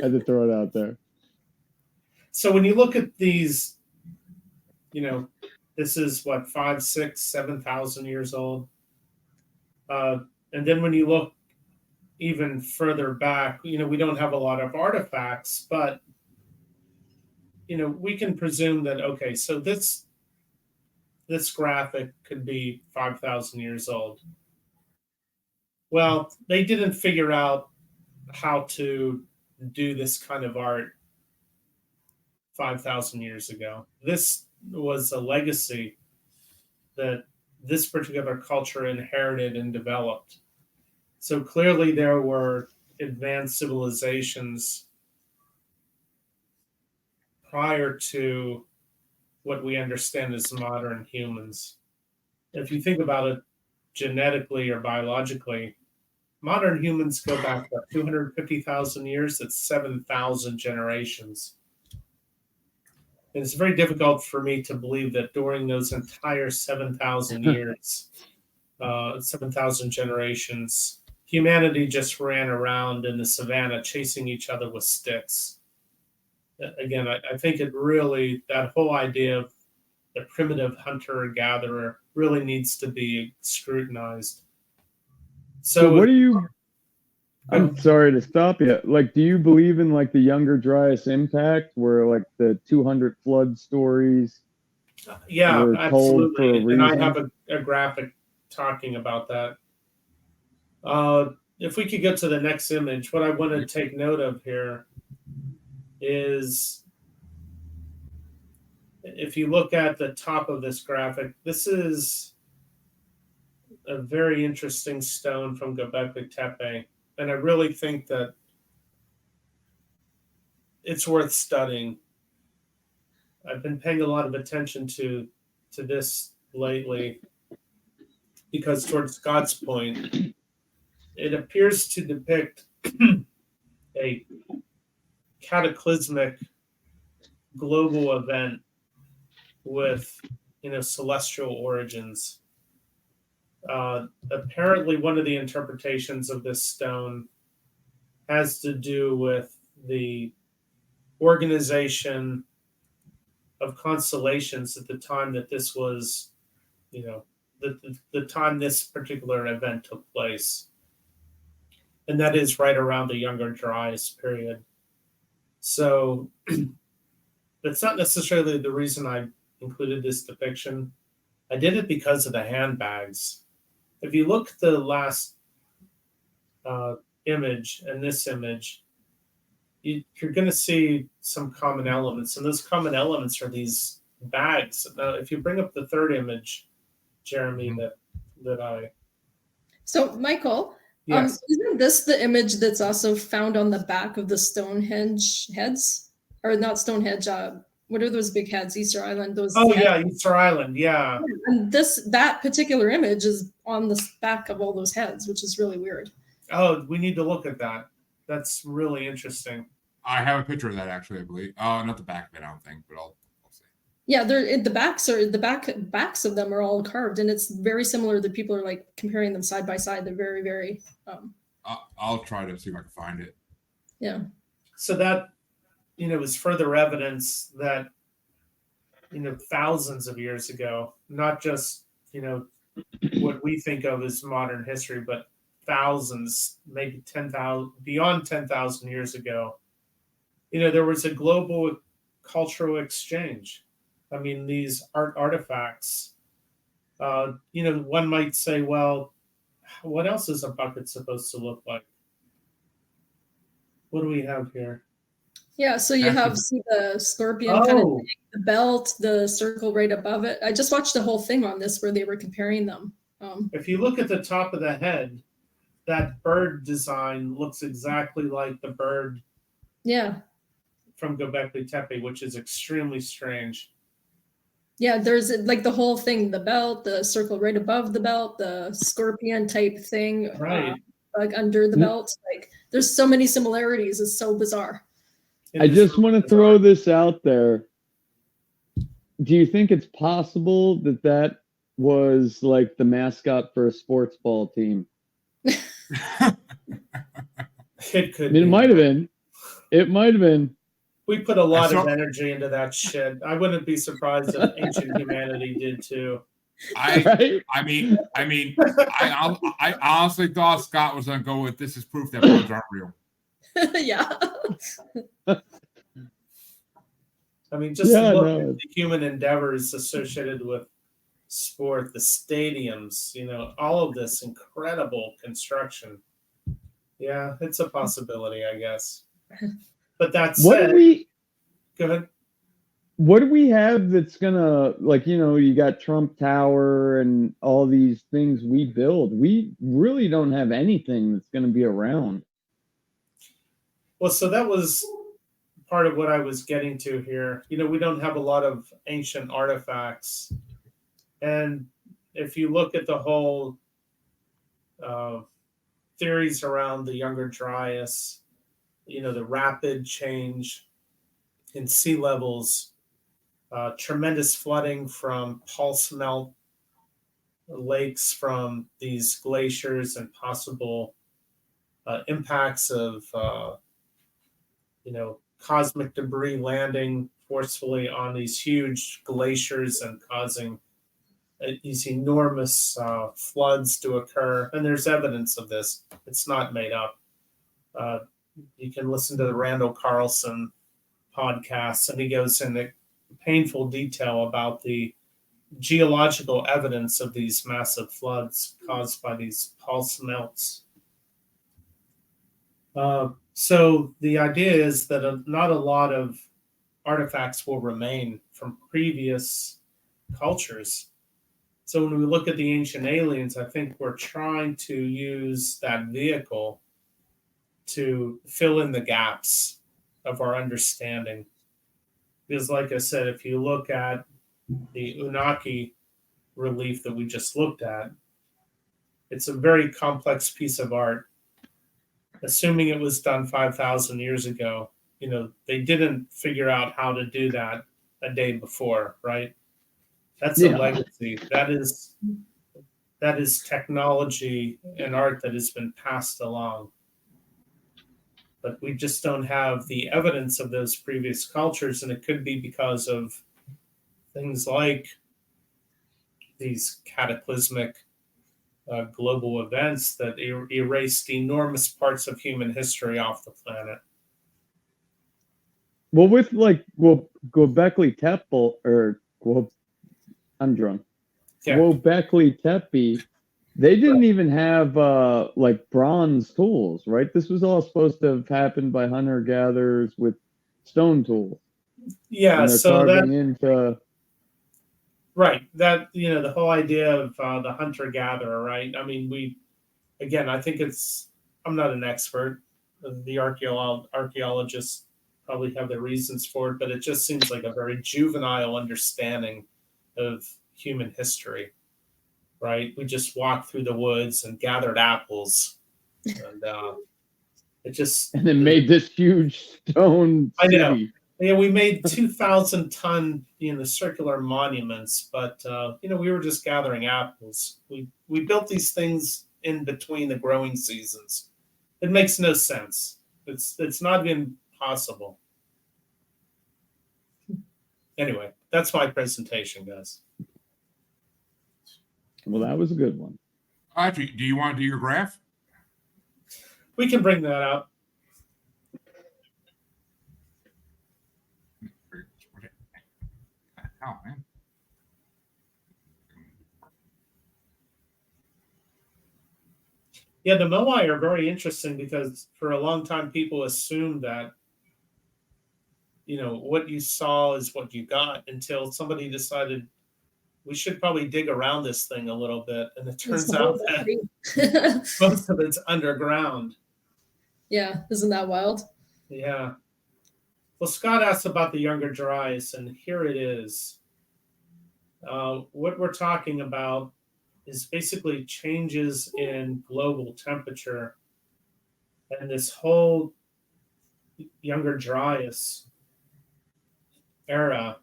had to throw it out there. So when you look at these, this is what, 5,000, 6,000, 7,000 years old. And then when you look even further back, we don't have a lot of artifacts, but, we can presume that, okay, so this graphic could be 5,000 years old. Well, they didn't figure out how to do this kind of art 5,000 years ago. This was a legacy that this particular culture inherited and developed. So clearly there were advanced civilizations prior to what we understand as modern humans. if you think about it genetically or biologically, modern humans go back about 250,000 years. That's 7,000 generations. And it's very difficult for me to believe that during those entire 7,000 years, 7,000 generations, humanity just ran around in the savannah chasing each other with sticks. Again, I think it really, that whole idea of the primitive hunter-gatherer really needs to be scrutinized. So what do you, I'm sorry to stop you. Like, do you believe in like the Younger Dryas impact, where like the 200 flood stories? Yeah, were told for a absolutely. And I reason? have a graphic talking about that. If we could get to the next image, what I want to take note of here is, if you look at the top of this graphic, this is a very interesting stone from Göbekli Tepe. And I really think that it's worth studying. I've been paying a lot of attention to this lately because, towards Scott's point, it appears to depict a cataclysmic global event with, celestial origins. Apparently, one of the interpretations of this stone has to do with the organization of constellations at the time that this was, the time this particular event took place. And that is right around the Younger Dryas period. So that's not necessarily the reason I included this depiction. I did it because of the handbags. If you look at the last image and this image, you're going to see some common elements. And those common elements are these bags. Now, if you bring up the third image, Jeremy, that I... So, Michael, Yes. Isn't this the image that's also found on the back of the Stonehenge heads? Or not Stonehenge, what are those big heads? Easter Island, those Oh, heads? yeah, Easter Island, yeah. And that particular image is on the back of all those heads, which is really weird. Oh, we need to look at that. That's really interesting. I have a picture of that, actually, I believe. Not the back of it, I don't think, but I'll see. Yeah, the backs of them are all carved, and it's very similar that people are like comparing them side by side. They're very, very I'll try to see if I can find it. Yeah. So that, is further evidence that, thousands of years ago, not just, what we think of as modern history, but thousands, maybe 10,000, beyond 10,000 years ago, there was a global cultural exchange. I mean, these artifacts, one might say, well, what else is a bucket supposed to look like? What do we have here? Yeah, so you see the scorpion kind of thing, the belt, the circle right above it. I just watched the whole thing on this where they were comparing them. If you look at the top of the head, that bird design looks exactly like the bird from Göbekli Tepe, which is extremely strange. Yeah, there's like the whole thing, the belt, the circle right above the belt, the scorpion type thing, right, like under the belt. Like there's so many similarities. It's so bizarre. I just want to throw this out there. Do you think it's possible that was like the mascot for a sports ball team? It could. I mean, it might have been. It might have been. We put a lot of energy into that shit. I wouldn't be surprised if ancient humanity did too. I honestly thought Scott was gonna go with this is proof that birds aren't real. Yeah. I mean, just look at the human endeavors associated with sport, the stadiums, all of this incredible construction. Yeah, it's a possibility, I guess. But that said, go ahead. What do we have that's gonna, like, you got Trump Tower and all these things we build. We really don't have anything that's gonna be around. Well, so that was part of what I was getting to here. We don't have a lot of ancient artifacts. And, if you look at the whole theories around the Younger Dryas, the rapid change in sea levels, tremendous flooding from pulse melt lakes from these glaciers, and possible impacts of cosmic debris landing forcefully on these huge glaciers and causing these enormous floods to occur. And there's evidence of this. It's not made up. You can listen to the Randall Carlson podcasts, and he goes into painful detail about the geological evidence of these massive floods caused by these pulse melts. So the idea is that not a lot of artifacts will remain from previous cultures. So when we look at the ancient aliens, I think we're trying to use that vehicle to fill in the gaps of our understanding. Because like I said, if you look at the Unaki relief that we just looked at, it's a very complex piece of art. Assuming it was done 5,000 years ago, they didn't figure out how to do that a day before, right? That's a legacy. That is technology and art that has been passed along. But we just don't have the evidence of those previous cultures, and it could be because of things like these cataclysmic global events that erased enormous parts of human history off the planet. Well, with Göbekli Tepe, I'm drunk. Yeah. Göbekli Tepe, they didn't even have bronze tools, right? This was all supposed to have happened by hunter-gatherers with stone tools. Yeah, so into right, that the whole idea of the hunter-gatherer, right? I mean, I think I'm not an expert. The archaeologists probably have their reasons for it, but it just seems like a very juvenile understanding of human history, right? We just walked through the woods and gathered apples, and then made this huge stone city. I know. Yeah, we made 2,000-ton circular monuments, but we were just gathering apples. We built these things in between the growing seasons. It makes no sense. It's not even possible. Anyway, that's my presentation, guys. Well, that was a good one. Actually, do you want to do your graph? We can bring that up. Oh, man. Yeah, the Moai are very interesting because for a long time people assumed that what you saw is what you got, until somebody decided we should probably dig around this thing a little bit, and it turns out that most of it's underground. Yeah, isn't that wild? Yeah. Well, Scott asked about the Younger Dryas, and here it is. What we're talking about is basically changes in global temperature, and this whole Younger Dryas era,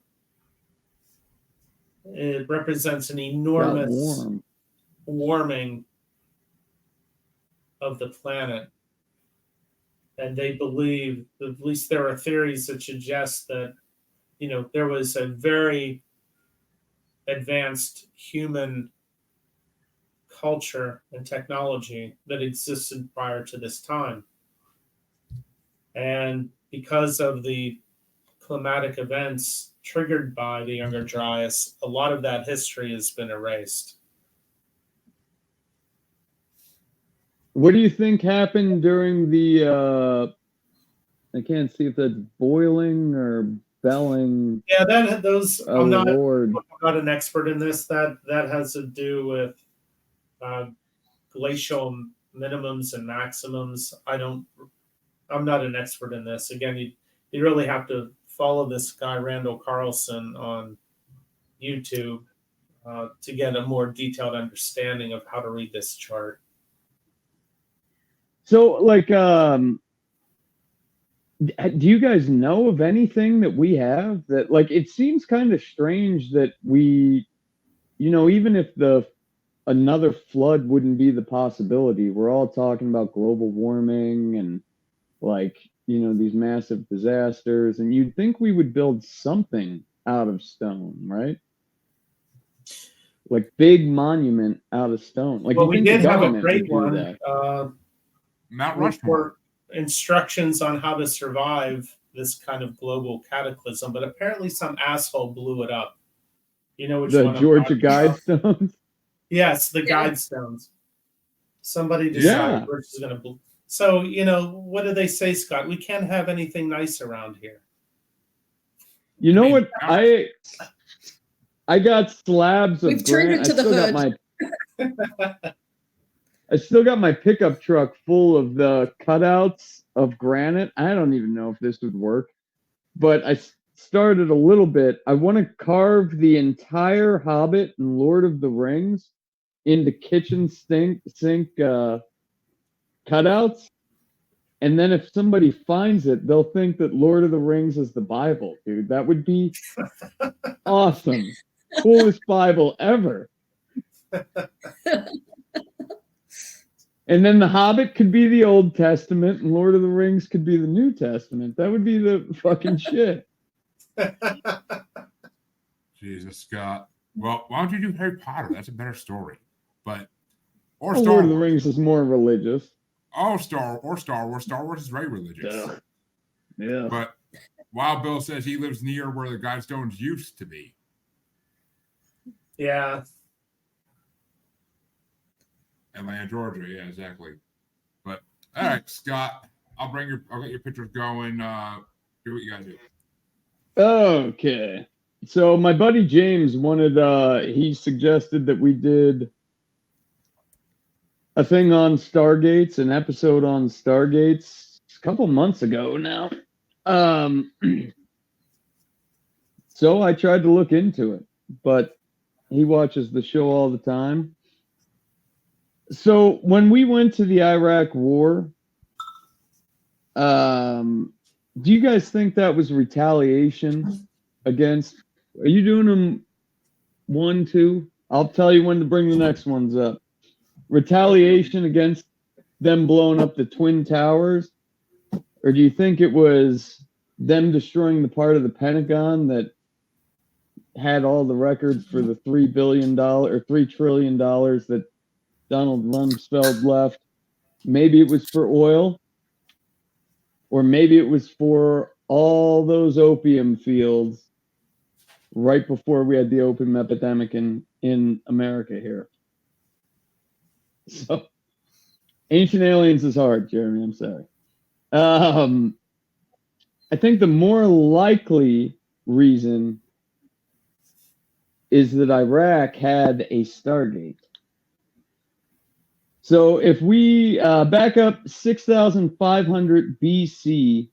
it represents an enormous warming of the planet. And they believe, at least there are theories that suggest that, there was a very advanced human culture and technology that existed prior to this time. And because of the climatic events triggered by the Younger Dryas, a lot of that history has been erased. What do you think happened during the I can't see if that's boiling or belling? Yeah, those I'm not an expert in this. That has to do with glacial minimums and maximums. I'm not an expert in this. Again, you really have to follow this guy Randall Carlson on YouTube. to get a more detailed understanding of how to read this chart. So, like, do you guys know of anything that we have that, like, it seems kind of strange that we, even if another flood wouldn't be the possibility, we're all talking about global warming and, like, these massive disasters, and you'd think we would build something out of stone, right? Like big monument out of stone. Like, well, you we think did the have a government great would do one. that. Mount Which Rushmore. were instructions on how to survive this kind of global cataclysm, but apparently some asshole blew it up. You know which The one I'm Georgia talking about? Guidestones. Yes, the Yeah. Guidestones. Somebody decided which is going to. So what do they say, Scott? We can't have anything nice around here. You know what? I got slabs of We've turned granite. it to the hood. I still got my pickup truck full of the cutouts of granite. I don't even know if this would work, but I started a little bit. I want to carve the entire Hobbit and Lord of the Rings into kitchen sink cutouts. And then if somebody finds it, they'll think that Lord of the Rings is the Bible, dude. That would be awesome. Coolest Bible ever. And then the Hobbit could be the Old Testament and Lord of the Rings could be the New Testament. That would be the fucking shit. Jesus, Scott. Well, why don't you do Harry Potter? That's a better story. Or Star Lord of the Rings is more religious. Oh, Star Wars. Star Wars is very religious. Yeah. But Wild Bill says he lives near where the Guidestones used to be. Yeah. Atlanta, Georgia. Yeah, exactly. But all right, Scott, I'll get your pictures going. Do what you gotta do. Okay. So my buddy James he suggested that we did a thing on Stargates, an episode on Stargates a couple months ago now. So I tried to look into it, but he watches the show all the time. So when we went to the Iraq War, do you guys think that was retaliation against? Are you doing them 1, 2? I'll tell you when to bring the next ones up. Retaliation against them blowing up the Twin Towers? Or do you think it was them destroying the part of the Pentagon that had all the records for the $3 billion or $3 trillion that Donald Rumsfeld left? Maybe it was for oil, or maybe it was for all those opium fields right before we had the opium epidemic in America here. So, Ancient Aliens is hard, Jeremy. I'm sorry. I think the more likely reason is that Iraq had a Stargate. So if we back up 6,500 BC,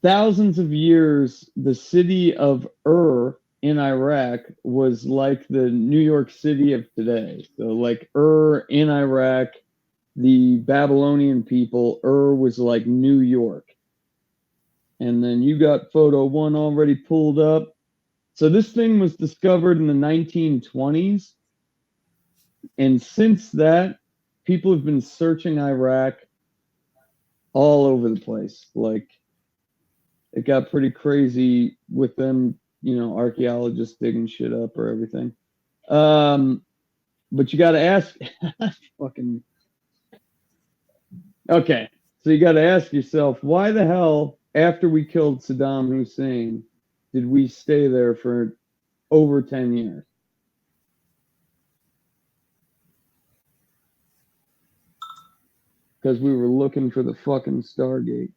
thousands of years, the city of Ur in Iraq was like the New York City of today. So like Ur in Iraq, the Babylonian people, Ur was like New York. And then you got photo 1 already pulled up. So this thing was discovered in the 1920s. And since that, people have been searching Iraq all over the place. Like, it got pretty crazy with them, archaeologists digging shit up or everything. But you got to ask, fucking. Okay, so you got to ask yourself, why the hell, after we killed Saddam Hussein, did we stay there for over 10 years? Because we were looking for the fucking Stargate.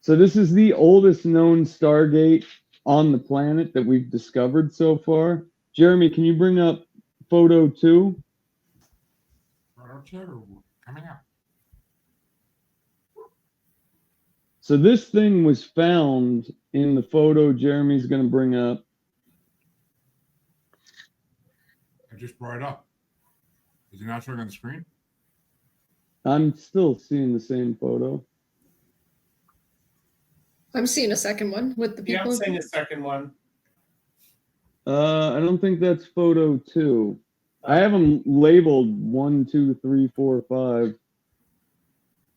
So this is the oldest known Stargate on the planet that we've discovered so far. Jeremy, can you bring up photo 2? Photo 2 coming up. So this thing was found in the photo Jeremy's going to bring up just brought it up. Is it not showing on the screen? I'm still seeing the same photo. I'm seeing a second one with the Yeah, people. I'm saying a second one. I don't think that's photo 2. I have them labeled 1, 2, 3, 4, 5.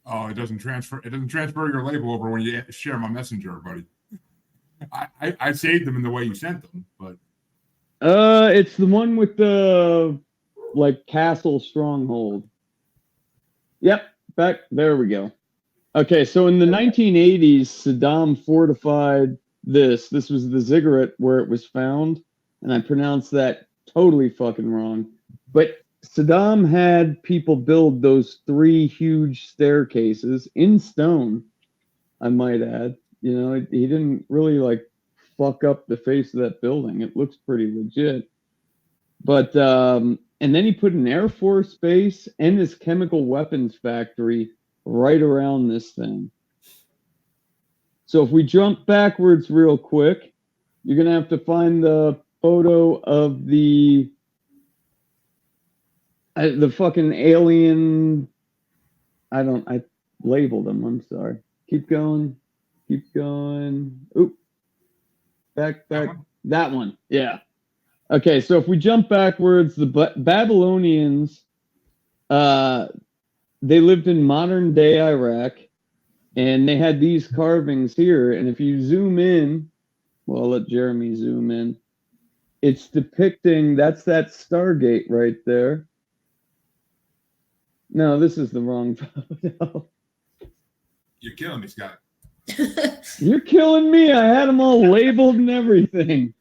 Oh, it doesn't transfer. It doesn't transfer your label over when you share my messenger, buddy. I saved them in the way you sent them, but It's the one with the like castle stronghold. Yep, back there we go. Okay, so in the 1980s, Saddam fortified this. This was the ziggurat where it was found, and I pronounced that totally fucking wrong. But Saddam had people build those 3 huge staircases in stone, I might add. You know, he didn't really like fuck up the face of that building. It looks pretty legit. But and then he put an Air Force base and his chemical weapons factory right around this thing. So if we jump backwards real quick, you're gonna have to find the photo of the fucking alien. I labeled them. I'm sorry. Keep going. Oop. Back. That one. Yeah. Okay, so if we jump backwards, the Babylonians, they lived in modern day Iraq, and they had these carvings here. And if you zoom in, well, I'll let Jeremy zoom in. It's depicting, that's that Stargate right there. No, this is the wrong photo. you're killing me, Scott. You're killing me. I had them all labeled and everything.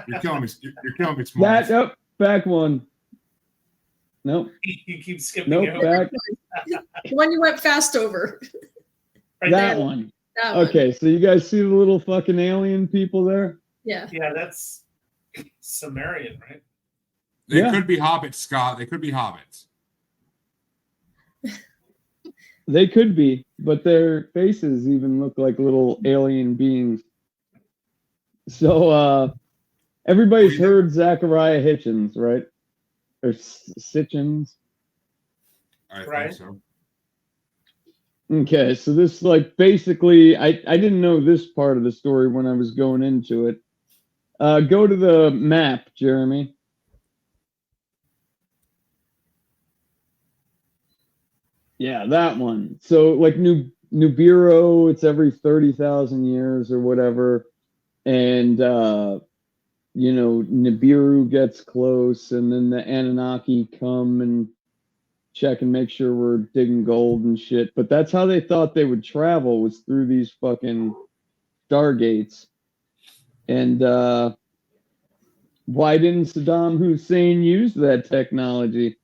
You're killing me. You're killing me, small. Back one. Nope. You keep skipping Nope, over. back. The one you went fast over. Right That there. one. That one. Okay, so you guys see the little fucking alien people there? Yeah. Yeah, that's Sumerian, right? They Yeah. could be hobbits, Scott. They could be hobbits. They could be, but their faces even look like little alien beings. So, everybody's heard Zachariah Hitchens, right? Or Sitchens. I Right. think so. Okay, so this like basically, I didn't know this part of the story when I was going into it. Go to the map, Jeremy. Yeah, that one. So like Nibiru, it's every 30,000 years or whatever. And you know, Nibiru gets close, and then the Anunnaki come and check and make sure we're digging gold and shit. But that's how they thought they would travel, was through these fucking stargates. And why didn't Saddam Hussein use that technology?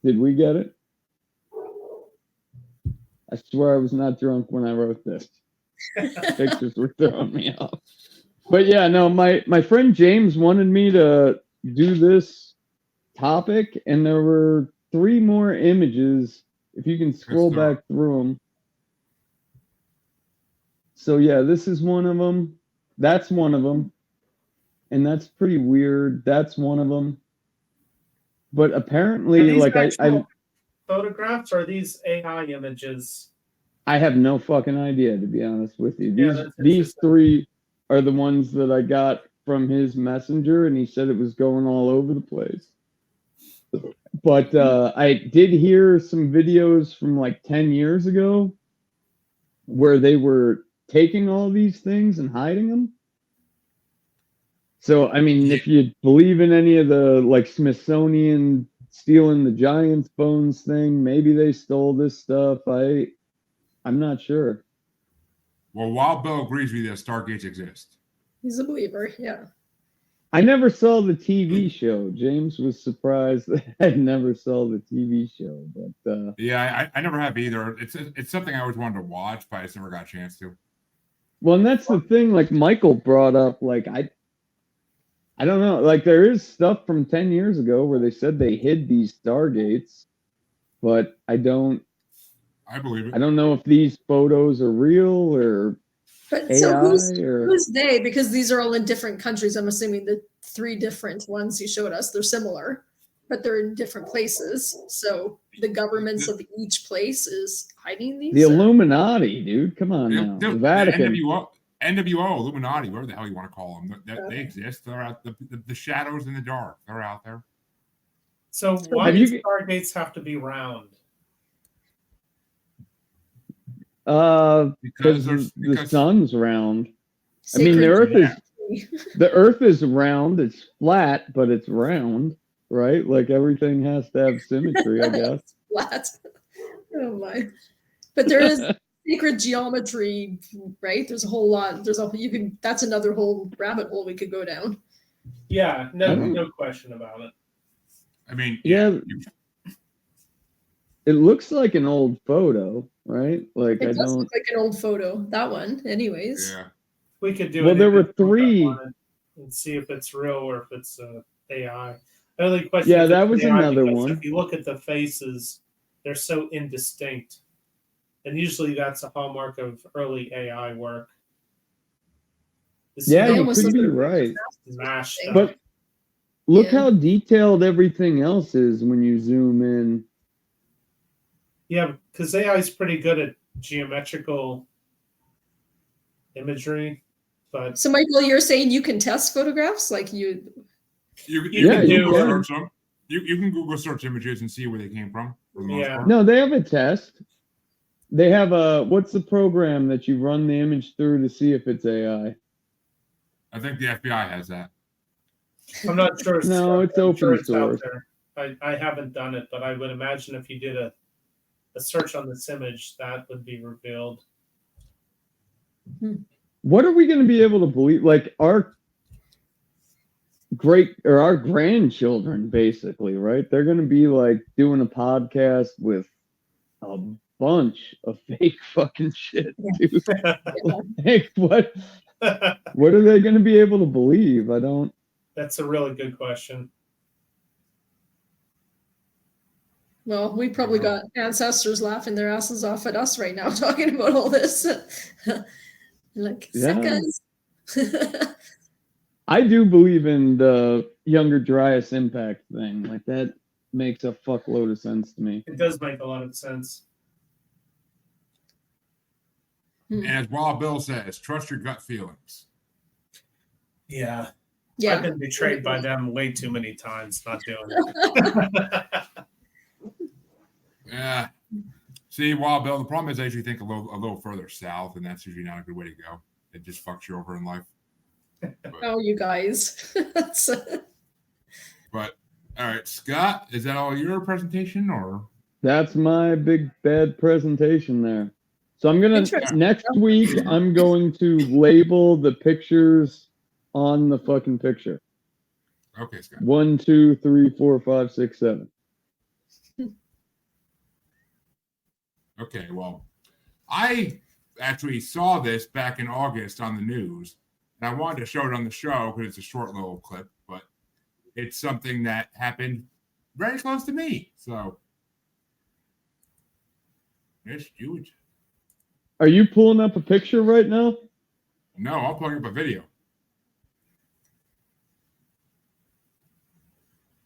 Did we get it? I swear I was not drunk when I wrote this. Pictures were throwing me off. But yeah, no, my friend James wanted me to do this topic, and there were 3 more images. If you can scroll back through them. So yeah, this is one of them. That's one of them. And that's pretty weird. That's one of them. But apparently, like I photographs, or are these AI images? I have no fucking idea, to be honest with you. Yeah, These 3 are the ones that I got from his messenger, and he said it was going all over the place. But I did hear some videos from like 10 years ago where they were taking all these things and hiding them. So, I mean, if you believe in any of the like Smithsonian stealing the giant's bones thing, maybe they stole this stuff. I'm not sure. Well, Wild Bill agrees with you that Stargates exist. He's a believer, yeah. I never saw the TV show. James was surprised that I never saw the TV show, but yeah, I never have either. It's something I always wanted to watch, but I just never got a chance to. Well, and that's the thing. Like Michael brought up, like I don't know. Like there is stuff from 10 years ago where they said they hid these stargates, but I believe it. I don't know if these photos are real or But AI so or who's they? Because these are all in different countries. I'm assuming the 3 different ones you showed us, they're similar, but they're in different places. So the governments of each place is hiding these? the Illuminati, dude. Come on now. The The Vatican. NWO, Illuminati, whatever the hell you want to call them. They exist. They're out the shadows in the dark. They're out there. So why do stargates have to be round? Because the sun's round. I mean, the Earth is round. It's flat, but it's round, right? Like everything has to have symmetry, I guess. Flat. Oh my! But there is sacred geometry, right? There's a whole lot. That's another whole rabbit hole we could go down. Yeah, no question about it. I mean, yeah. It looks like an old photo, right? Like it does look like an old photo. That one, anyways. Yeah. We could do. Well, there were 3, and see if it's real or if it's AI. The only question. Yeah, that was another one. If you look at the faces, they're so indistinct, and usually that's a hallmark of early AI work. Yeah, you could be right. But look how detailed everything else is when you zoom in. Yeah, because AI is pretty good at geometrical imagery. But so, Michael, you're saying you can test photographs, like you can Google search them. You can Google search images and see where they came from. For the most part. No, they have a test. They have what's the program that you run the image through to see if it's AI? I think the FBI has that. I'm not sure. No, it's open source. I haven't done it, but I would imagine if you did a search on this image, that would be revealed. What are we going to be able to believe? Like our grandchildren, basically, right? They're going to be like doing a podcast with a bunch of fake fucking shit, dude. Like, what are they going to be able to believe? I don't. That's a really good question. Well, we probably got ancestors laughing their asses off at us right now talking about all this. Like, seconds. I do believe in the Younger Dryas impact thing. Like, that makes a fuckload of sense to me. It does make a lot of sense. And as Wild Bill says, trust your gut feelings. Yeah. I've been betrayed by them way too many times not doing it. Yeah. See, Wild Bill, the problem is I usually think a little further south, and that's usually not a good way to go. It just fucks you over in life. Oh, you guys. But all right, Scott, is that all your presentation, or? That's my big bad presentation there. So I'm gonna next week. I'm going to label the pictures on the fucking picture. Okay, Scott. 1, 2, 3, 4, 5, 6, 7. Okay, well, I actually saw this back in August on the news, and I wanted to show it on the show because it's a short little clip, but it's something that happened very close to me. So, it's huge. Are you pulling up a picture right now? No, I'm pulling up a video.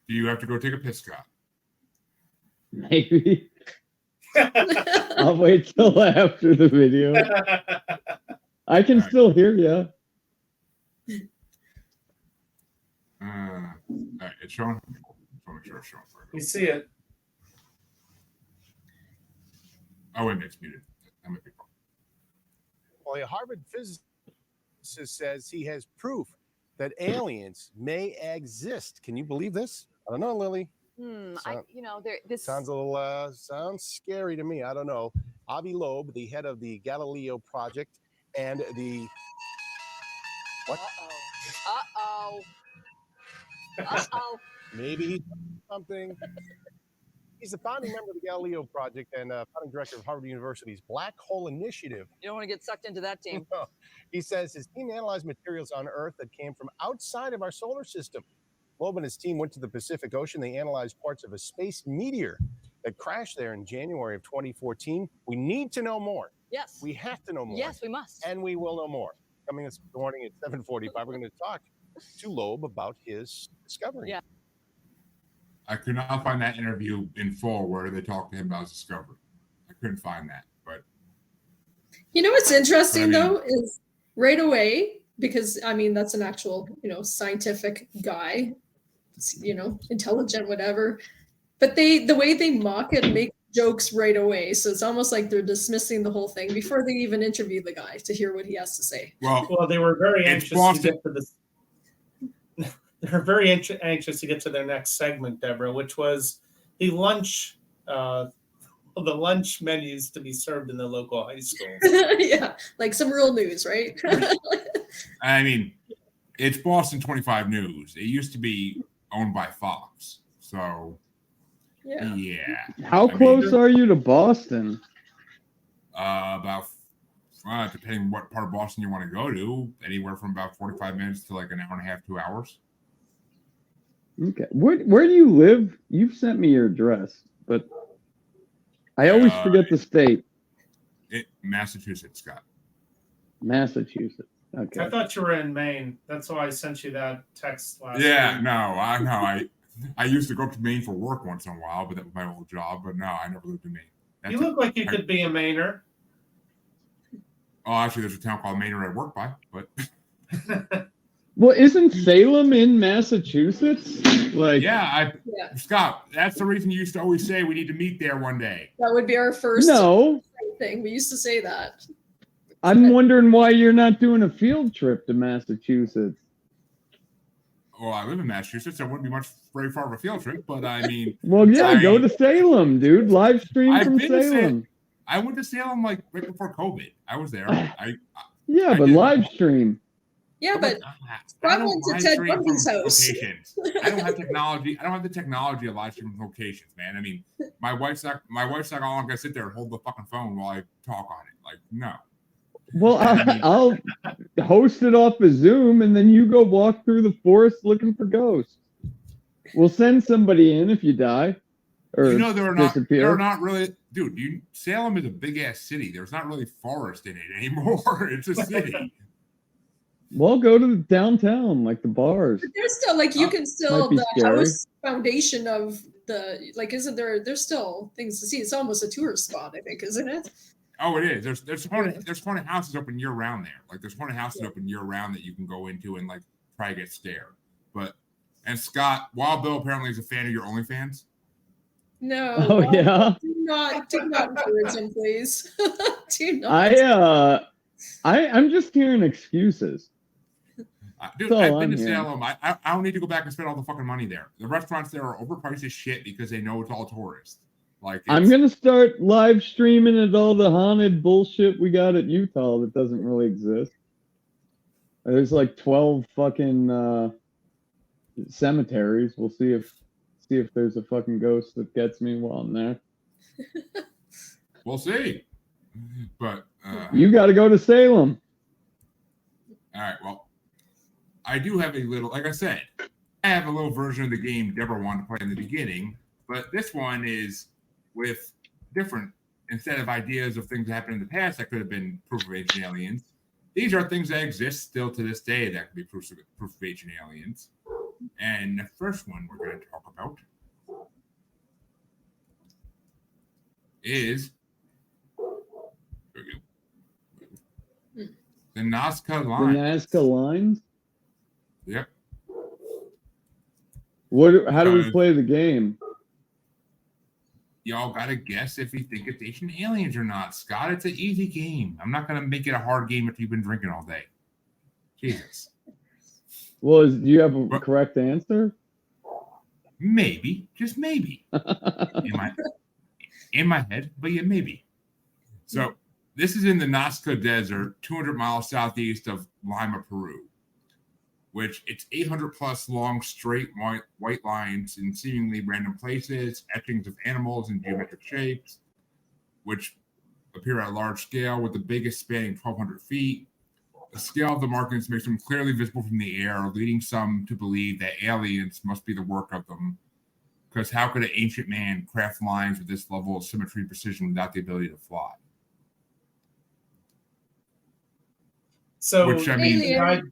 Do you have to go take a piss, Scott? Maybe. I'll wait till after the video. I can still hear you. All right, it's showing. I'll make sure it's showing. You see it. Oh, wait, it's muted. That might be wrong. Well, a Harvard physicist says he has proof that aliens may exist. Can you believe this? I don't know, Lily. This sounds a little sounds scary to me. I don't know. Avi Loeb, the head of the Galileo Project, and the what? Maybe he's something. He's the founding member of the Galileo Project and founding director of Harvard University's Black Hole Initiative. You don't want to get sucked into that team. He says his team analyzed materials on Earth that came from outside of our solar system. Loeb and his team went to the Pacific Ocean. They analyzed parts of a space meteor that crashed there in January of 2014. We need to know more. Yes. We have to know more. Yes, we must. And we will know more. Coming this morning at 7:45, we're going to talk to Loeb about his discovery. Yeah. I could not find that interview in full where they talked to him about his discovery. I couldn't find that, but You know what's interesting though is right away, because I mean that's an actual, scientific guy, intelligent, whatever. But the way they mock it and make jokes right away. So it's almost like they're dismissing the whole thing before they even interview the guy to hear what he has to say. Well, they were very anxious to get to this. They're very anxious to get to their next segment, Deborah, which was the lunch menus to be served in the local high school. Yeah, like some real news, right? I mean, it's Boston 25 News. It used to be owned by Fox, so yeah. How close are you to Boston? About depending what part of Boston you want to go to, anywhere from about 45 minutes to like an hour and a half, 2 hours. Okay, where do you live? You've sent me your address, but I always forget the state. Massachusetts, Scott. Massachusetts. Okay. I thought you were in Maine. That's why I sent you that text last week. No, I know. I used to go up to Maine for work once in a while, but that was my old job. But no, I never lived in Maine. You look like you could be a Mainer. Oh, actually, there's a town called Mainer I work by, but. Well, isn't Salem in Massachusetts? Scott, that's the reason you used to always say we need to meet there one day. That would be our first thing. We used to say that. I'm wondering why you're not doing a field trip to Massachusetts. Well, I live in Massachusetts, so it wouldn't be very far of a field trip, but I mean. Well, yeah, go to Salem, dude. Live stream from Salem. I went to Salem like right before COVID. I was there. But live stream. Yeah, but traveling to Ted Bundy's house. I don't have technology. I don't have the technology of live streaming locations, man. I mean, my wife's like, oh, I'm gonna sit there and hold the fucking phone while I talk on it. Like, no. Well, I'll host it off of Zoom, and then you go walk through the forest looking for ghosts. We'll send somebody in if you die. Or they're not really, dude. Salem is a big ass city. There's not really forest in it anymore. It's a city. Well, go to the downtown, like the bars. But there's still you can still the house foundation of isn't there? There's still things to see. It's almost a tourist spot, I think, isn't it? Oh, it is. There's haunted houses open year round there. Like there's haunted houses open year round that you can go into and like try to get scared. And Scott, Wild Bill apparently is a fan of your OnlyFans. No. Oh yeah. Do not encourage him, please. Do not. I'm just hearing excuses. Dude, I've been to Salem. I don't need to go back and spend all the fucking money there. The restaurants there are overpriced as shit because they know it's all tourists. I'm gonna start live streaming at all the haunted bullshit we got at Utah that doesn't really exist. There's like 12 fucking cemeteries. We'll see if there's a fucking ghost that gets me while I'm there. We'll see. But you got to go to Salem. All right. Well, I do have a little, like I said, I have a little version of the game Deborah wanted to play in the beginning, but this one is with different, instead of ideas of things that happened in the past that could have been proof of ancient aliens, these are things that exist still to this day that could be proof of ancient aliens. And the first one we're going to talk about is the Nazca Lines. The Nazca Lines? Yep. How do we play the game? Y'all got to guess if you think it's ancient aliens or not. Scott, it's an easy game. I'm not going to make it a hard game if you've been drinking all day. Jesus. Well, do you have a correct answer? Maybe. Just maybe. in my head, but yeah, maybe. So this is in the Nazca Desert, 200 miles southeast of Lima, Peru, which it's 800 plus long, straight white lines in seemingly random places, etchings of animals in geometric shapes, which appear at a large scale, with the biggest spanning 1,200 feet. The scale of the markings makes them clearly visible from the air, leading some to believe that aliens must be the work of them. Because how could an ancient man craft lines with this level of symmetry and precision without the ability to fly? So Which, I mean,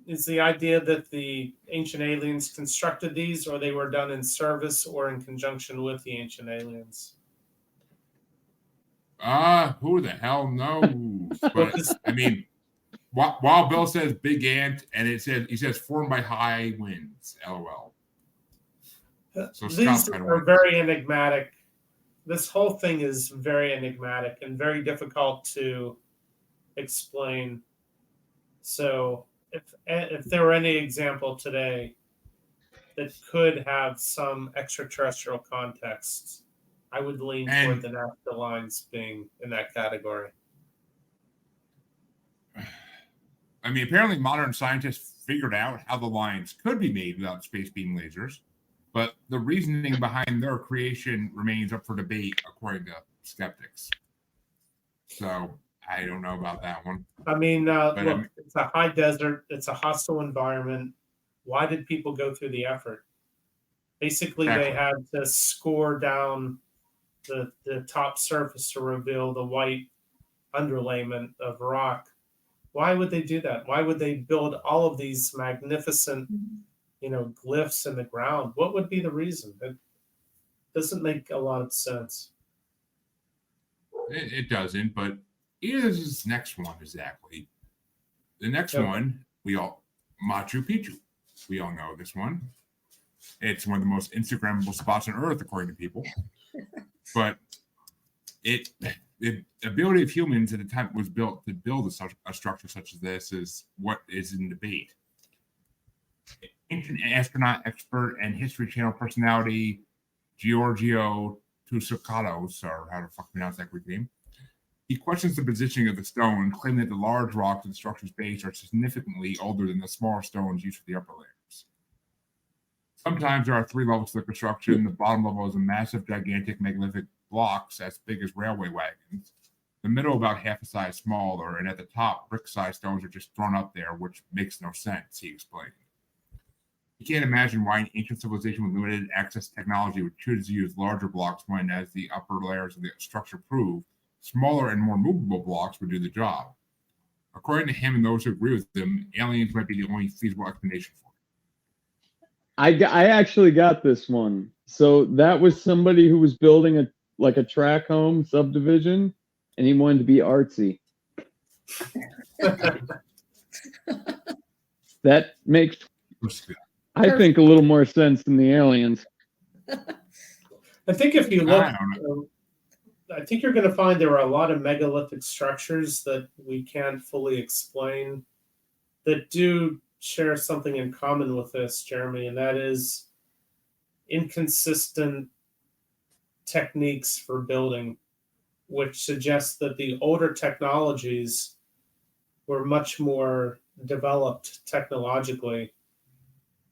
is the idea that the ancient aliens constructed these, or they were done in service or in conjunction with the ancient aliens? Who the hell knows? But I mean, while Bill says big ant, and he says formed by high winds. LOL. So these are very enigmatic. This whole thing is very enigmatic and very difficult to explain. So if there were any example today that could have some extraterrestrial context, I would lean toward the Nazca lines being in that category. I mean, apparently modern scientists figured out how the lines could be made without space beam lasers, but the reasoning behind their creation remains up for debate, according to skeptics. So I don't know about that one. I mean, look, it's a high desert. It's a hostile environment. Why did people go through the effort? Basically, they had to score down the top surface to reveal the white underlayment of rock. Why would they do that? Why would they build all of these magnificent, glyphs in the ground? What would be the reason? It doesn't make a lot of sense. It doesn't, but here's this next one exactly. The next one, Machu Picchu. We all know this one. It's one of the most Instagrammable spots on Earth, according to people. But the ability of humans at the time was built to build a structure such as this is what is in debate. Ancient astronaut expert and History Channel personality Giorgio Tsoukalos, or how to fuck pronounce that Greek name, he questions the positioning of the stone, claiming that the large rocks at the structure's base are significantly older than the smaller stones used for the upper layers. Sometimes there are 3 levels to the construction. The bottom level is a massive, gigantic, megalithic blocks as big as railway wagons. The middle about half a size smaller, and at the top, brick-sized stones are just thrown up there, which makes no sense, he explained. You can't imagine why an ancient civilization with limited access to technology would choose to use larger blocks when, as the upper layers of the structure prove, smaller and more movable blocks would do the job. According to him and those who agree with him, aliens might be the only feasible explanation for it. I actually got this one. So that was somebody who was building a track home subdivision, and he wanted to be artsy. That makes, I think, a little more sense than the aliens. I think if you look, I think you're going to find there are a lot of megalithic structures that we can't fully explain that do share something in common with this, Jeremy, and that is inconsistent techniques for building, which suggests that the older technologies were much more developed technologically.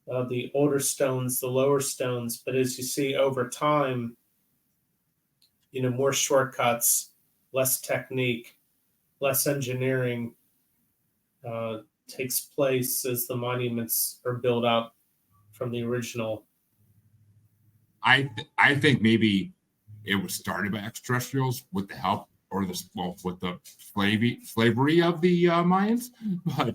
The older stones, the lower stones, but as you see over time, more shortcuts, less technique, less engineering takes place as the monuments are built up from the original. I think maybe it was started by extraterrestrials with the help with the slavery of the Mayans, but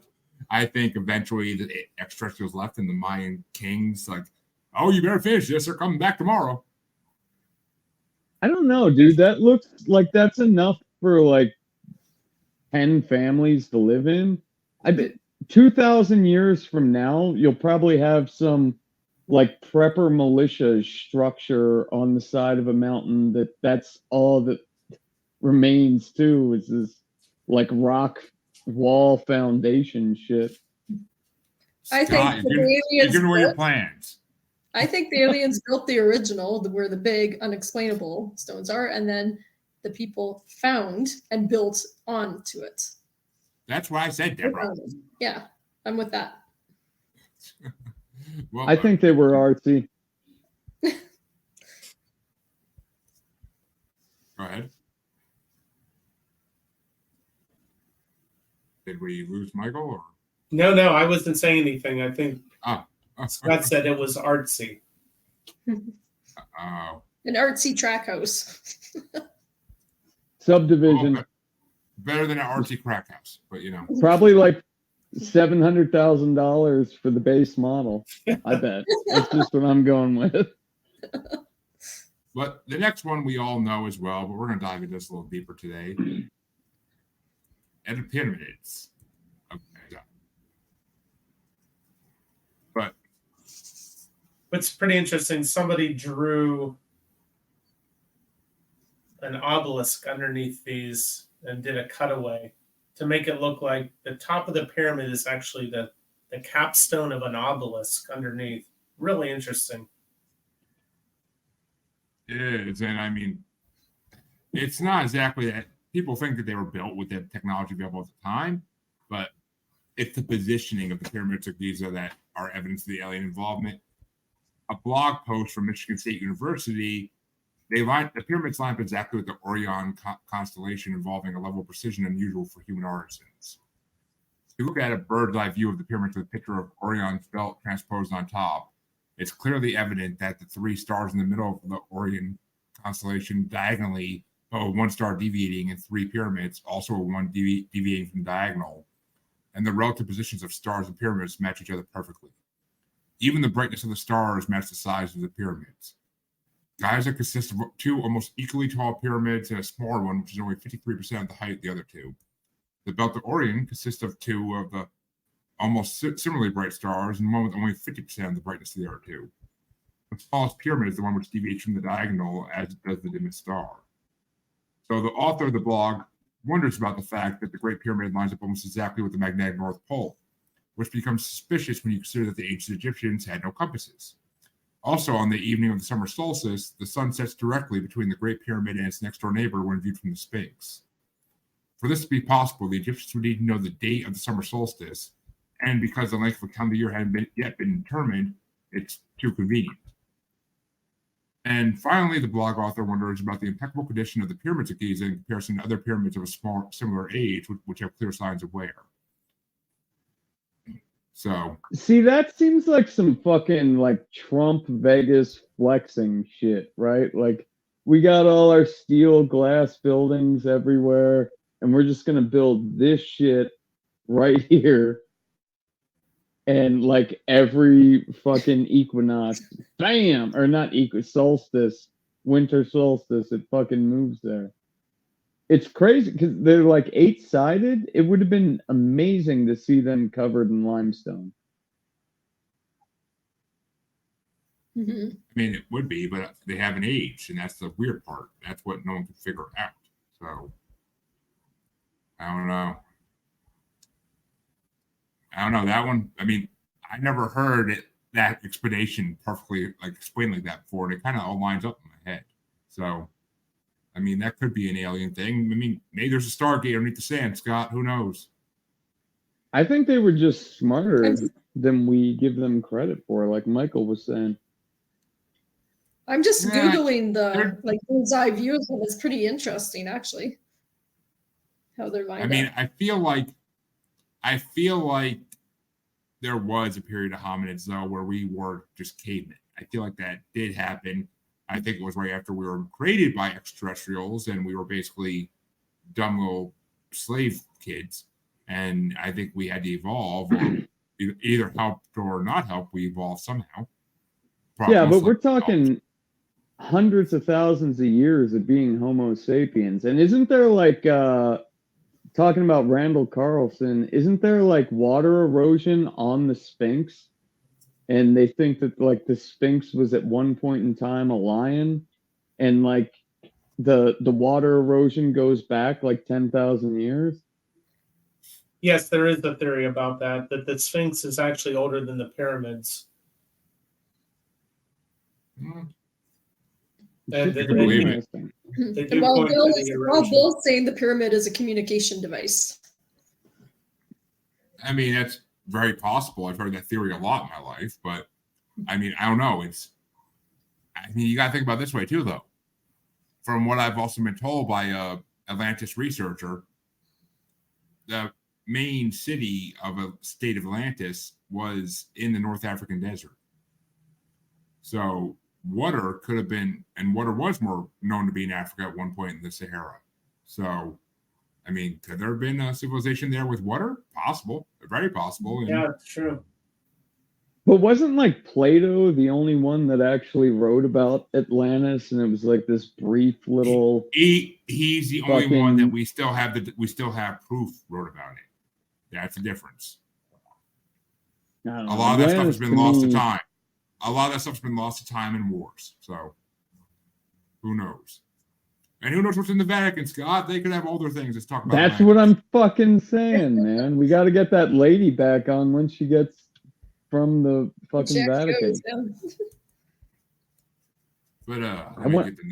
I think eventually the extraterrestrials left and the Mayan kings like, oh, you better finish this, they're coming back tomorrow. I don't know, dude. That looks like that's enough for 10 families to live in. I bet 2,000 years from now, you'll probably have some prepper militia structure on the side of a mountain that's all that remains too, is this rock wall foundation shit. I think the aliens giving away your plans. I think the aliens built the original, where the big unexplainable stones are, and then the people found and built onto it. That's why I said, Deborah. Yeah, I'm with that. Well, I think they were artsy. Go ahead. Did we lose Michael? Or? No, I wasn't saying anything. I think Scott said it was artsy. An artsy track house. Subdivision. Better than an artsy crack house, but Probably like $700,000 for the base model. I bet. That's just what I'm going with. But the next one we all know as well, but we're going to dive into this a little deeper today. And the pyramids. Okay. But it's pretty interesting. Somebody drew an obelisk underneath these and did a cutaway to make it look like the top of the pyramid is actually the capstone of an obelisk underneath. Really interesting. it is, and I mean, it's not exactly that people think that they were built with the technology available at the time, but it's the positioning of the pyramids of Giza that are evidence of the alien involvement. A blog post from Michigan State University, the pyramids line up exactly with the Orion constellation, involving a level of precision unusual for human artisans. If you look at a bird's eye view of the pyramids with a picture of Orion's belt transposed on top, it's clearly evident that the three stars in the middle of the Orion constellation diagonally, with one star deviating, and three pyramids, also one deviating from diagonal, and the relative positions of stars and pyramids match each other perfectly. Even the brightness of the stars match the size of the pyramids. Giza consists of two almost equally tall pyramids and a smaller one, which is only 53% of the height of the other two. The belt of Orion consists of two of the almost similarly bright stars, and one with only 50% of the brightness of the other two. The smallest pyramid is the one which deviates from the diagonal, as does the dimmest star. So the author of the blog wonders about the fact that the Great Pyramid lines up almost exactly with the magnetic North Pole, which becomes suspicious when you consider that the ancient Egyptians had no compasses. Also, on the evening of the summer solstice, the sun sets directly between the Great Pyramid and its next-door neighbor when viewed from the Sphinx. For this to be possible, the Egyptians would need to know the date of the summer solstice, and because the length of a calendar year hadn't yet been determined, it's too convenient. And finally, the blog author wonders about the impeccable condition of the pyramids of Giza in comparison to other pyramids of a similar age, which have clear signs of wear. So, see, that seems like some fucking like Trump Vegas flexing shit, right? Like, we got all our steel glass buildings everywhere, and we're just gonna build this shit right here. And like every fucking equinox, bam, or not solstice, winter solstice, it fucking moves there. It's crazy because they're like 8-sided. It would have been amazing to see them covered in limestone. Mm-hmm. I mean, it would be, but they haven't aged, and that's the weird part. That's what no one can figure out. So, I don't know. That one. I mean, I never heard that explanation perfectly explained like that before, and it kind of all lines up in my head. So, I mean, that could be an alien thing. I mean, maybe there's a Stargate underneath the sand, Scott. Who knows? I think they were just smarter than we give them credit for, like Michael was saying. I'm just Googling the bird's eye view of them. It's pretty interesting, actually, how they're lined up. I mean, I feel like there was a period of hominids, though, where we were just cavemen. I feel like that did happen. I think it was right after we were created by extraterrestrials, and we were basically dumb little slave kids. And I think we had to evolve, or either helped or not help. We evolved somehow. Yeah, but we're talking hundreds of thousands of years of being Homo sapiens. And isn't there talking about Randall Carlson, isn't there water erosion on the Sphinx? And they think that the Sphinx was at one point in time a lion, and the water erosion goes back 10,000 years. Yes, there is a theory about that the Sphinx is actually older than the pyramids. And they Well, Bill's saying the pyramid is a communication device. I mean, that's very possible. I've heard that theory a lot in my life, but I mean, I don't know. You got to think about it this way too, though. From what I've also been told by a Atlantis researcher, the main city of a state of Atlantis was in the North African desert. So water could have been, and water was more known to be in Africa at one point in the Sahara. So, I mean, could there have been a civilization there with water? Possible, very possible. And Yeah, it's true. But wasn't like Plato the only one that actually wrote about Atlantis, and it was like this brief little. He's the only one that we still have proof wrote about it. That's the difference. A lot of that stuff has been lost to time. A lot of that stuff's been lost to time and wars. So who knows? And who knows what's in the Vatican, Scott? They could have older things. Let's talk about. That's what I'm fucking saying, man. We got to get that lady back on when she gets from the fucking Vatican. But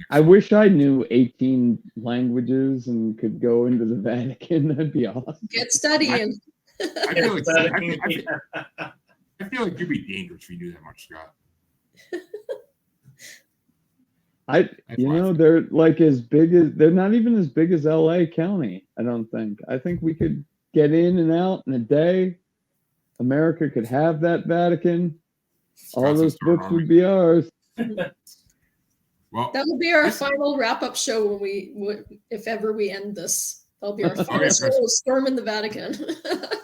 I wish I knew 18 languages and could go into the Vatican. That'd be awesome. Get studying. I feel like you'd be dangerous if you knew that much, Scott. They're like as big as, they're not even as big as LA County, I don't think. I think we could get in and out in a day. America could have that Vatican. All those books would be ours. Well, that will be our final wrap-up show when if ever we end this. That'll be our final storm in the Vatican.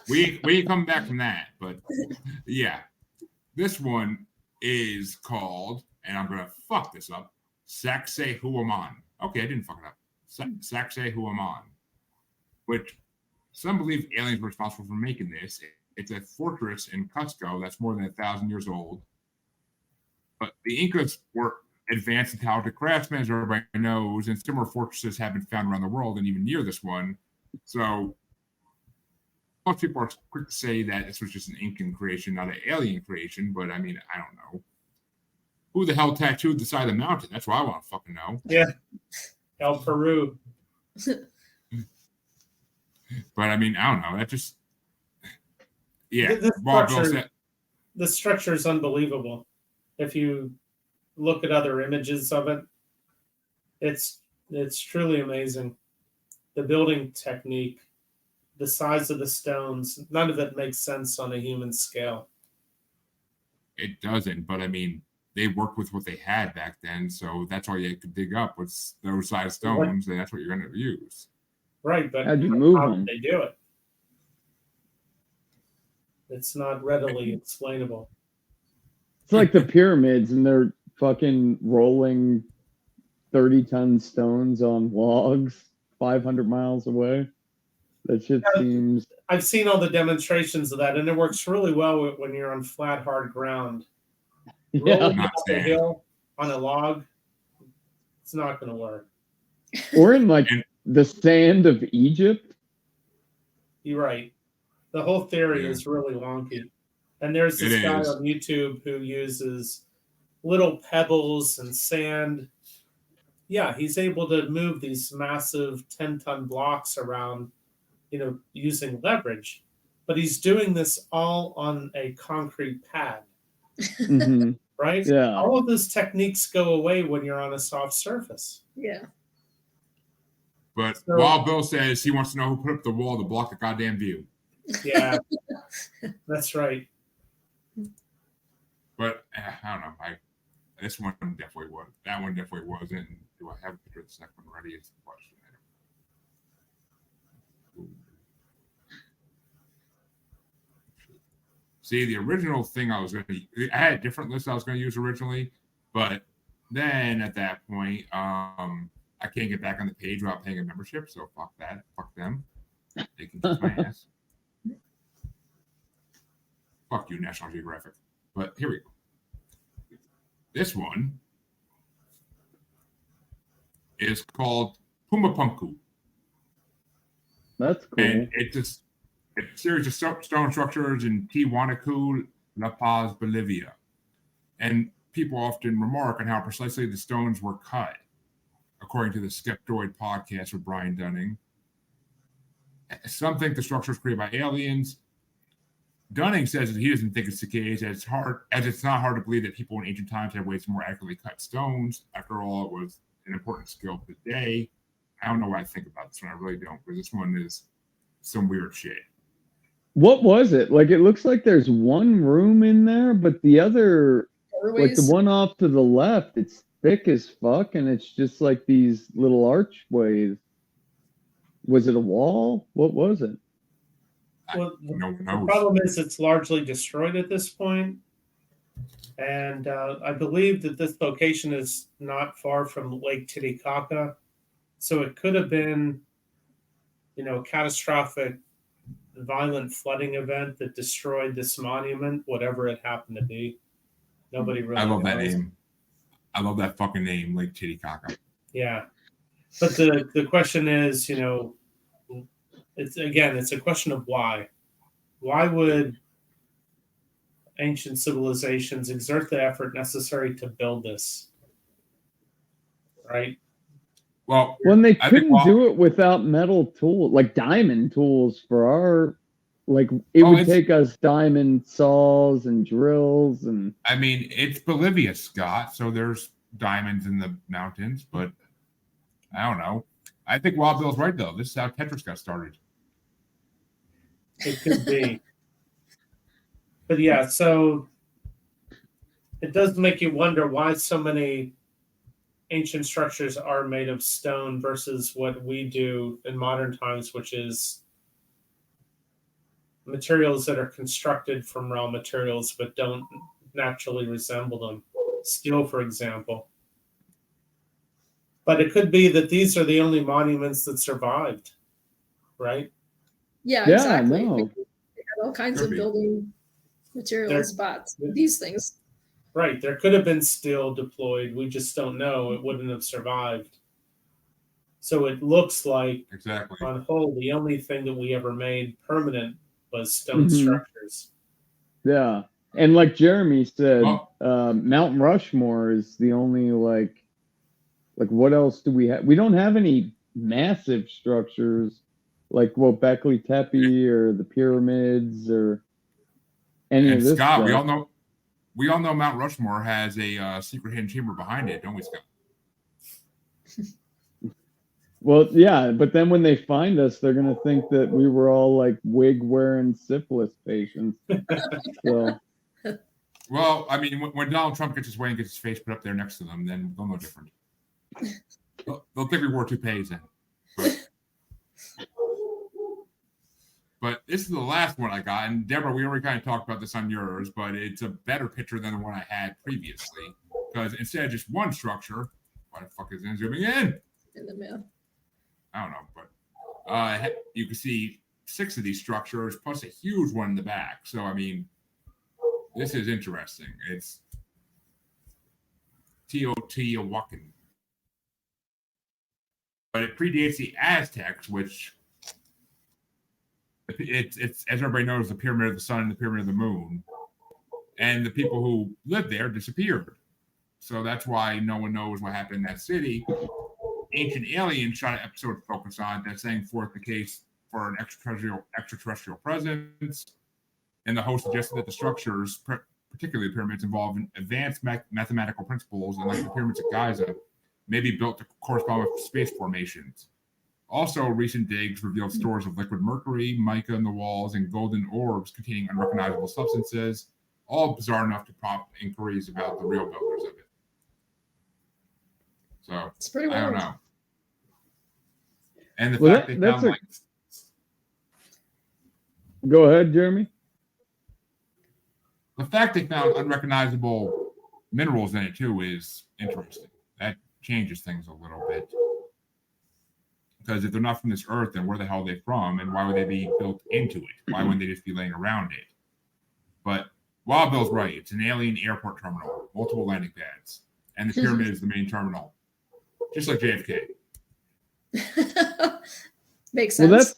we can come back from that, but yeah, this one is called, and I'm gonna fuck this up, Saxe Huaman. Okay, I didn't fuck it up. Saxe Huaman, which some believe aliens were responsible for making this. It's a fortress in Cusco that's more than 1,000 years old. But the Incas were advanced and talented craftsmen, as everybody knows, and similar fortresses have been found around the world and even near this one. So most people are quick to say that this was just an Incan creation, not an alien creation. But I mean, I don't know. Who the hell tattooed the side of the mountain? That's what I want to fucking know. Yeah. El Peru. But I mean, I don't know. That just... Yeah. The structure is unbelievable. If you look at other images of it, it's truly amazing. The building technique, the size of the stones, none of it makes sense on a human scale. It doesn't, but I mean, they worked with what they had back then, so that's all you could dig up was those size stones, and that's what you're going to use. Right, but how'd you move how them? did they do it? It's not readily explainable. It's like the pyramids, and they're fucking rolling 30-ton stones on logs 500 miles away. That shit seems... I've seen all the demonstrations of that, and it works really well when you're on flat, hard ground. Rolling down the hill on a log, it's not going to work. Or in like the sand of Egypt. You're right. The whole theory is really wonky. And there's this guy on YouTube who uses little pebbles and sand. Yeah, he's able to move these massive 10-ton blocks around, using leverage. But he's doing this all on a concrete pad. Mm-hmm. Right? Yeah. All of those techniques go away when you're on a soft surface. Yeah. But Wild Bill says he wants to know who put up the wall to block the goddamn view. Yeah, that's right. But I don't know. This one definitely was. That one definitely wasn't. Do I have a picture of the second one ready? Is the question. See, the original thing I had a different list I was going to use originally, but then at that point, I can't get back on the page without paying a membership. So fuck that. Fuck them. They can kiss my ass. Fuck you, National Geographic. But here we go. This one is called Pumapunku. That's cool. And it's a series of stone structures in Tiwanaku, La Paz, Bolivia. And people often remark on how precisely the stones were cut, according to the Skeptoid podcast with Brian Dunning. Some think the structure was created by aliens. Dunning says that he doesn't think it's the case, as it's not hard to believe that people in ancient times had ways to more accurately cut stones. After all, it was an important skill for the day. I don't know what I think about this one. I really don't, because this one is some weird shit. What was it? Like, it looks like there's one room in there, but the other, like the one off to the left, it's thick as fuck, and it's just like these little archways. Was it a wall? What was it? Well, No one the knows. problem is it's largely destroyed at this point. And I believe that this location is not far from Lake Titicaca. So it could have been, a catastrophic, violent flooding event that destroyed this monument, whatever it happened to be. Nobody really knows. I love that name. I love that fucking name, Lake Titicaca. Yeah. But the question is, it's a question of why. Why would ancient civilizations exert the effort necessary to build this? Right? Well, when they couldn't do it without metal tools, like diamond tools for our, it would take us diamond saws and drills and. I mean, it's Bolivia, Scott, so there's diamonds in the mountains, but I don't know. I think Wild Bill's right though. This is how Tetris got started. It could be. But yeah, so it does make you wonder why so many ancient structures are made of stone versus what we do in modern times, which is materials that are constructed from raw materials but don't naturally resemble them. Steel, for example. But it could be that these are the only monuments that survived, right? Yeah, exactly. No. They had all kinds of building materials, but these things. Right. There could have been steel deployed. We just don't know. It wouldn't have survived. So it looks like, on whole, the only thing that we ever made permanent was stone structures. Yeah. And like Jeremy said, Mount Rushmore is the only, like what else do we have? We don't have any massive structures like Göbekli Tepe or the pyramids or any of this Scott, stuff. we all know Mount Rushmore has a secret hidden chamber behind it, don't we, Scott? Well, yeah, but then when they find us, they're gonna think that we were all like wig-wearing syphilis patients. So. Well, I mean, when Donald Trump gets his way and gets his face put up there next to them, then they'll know different. They'll think we wore toupees then. But this is the last one I got. And Deborah, we already kind of talked about this on yours, but it's a better picture than the one I had previously. Because instead of just one structure, why the fuck is it zooming in? In the middle. I don't know, but you can see 6 of these structures plus a huge one in the back. So, I mean, this is interesting. It's Teotihuacan. But it predates the Aztecs, which it's as everybody knows, the Pyramid of the Sun and the Pyramid of the Moon. And the people who lived there disappeared. So that's why no one knows what happened in that city. Ancient Alien shot an episode to focus on that, setting forth the case for an extraterrestrial presence. And the host suggested that the structures, particularly the pyramids, involve advanced mathematical principles, and like the pyramids at Giza, may be built to correspond with space formations. Also, recent digs revealed stores of liquid mercury, mica in the walls, and golden orbs containing unrecognizable substances, all bizarre enough to prompt inquiries about the real builders of it. So, it's pretty I don't wild. know. And the fact they found Go ahead, Jeremy. The fact they found unrecognizable minerals in it too is interesting. That changes things a little bit. Because if they're not from this earth, then where the hell are they from? And why would they be built into it? Why wouldn't they just be laying around it? But Wild Bill's right. It's an alien airport terminal, multiple landing pads. And the pyramid is the main terminal. Just like JFK. Makes sense. Well, that's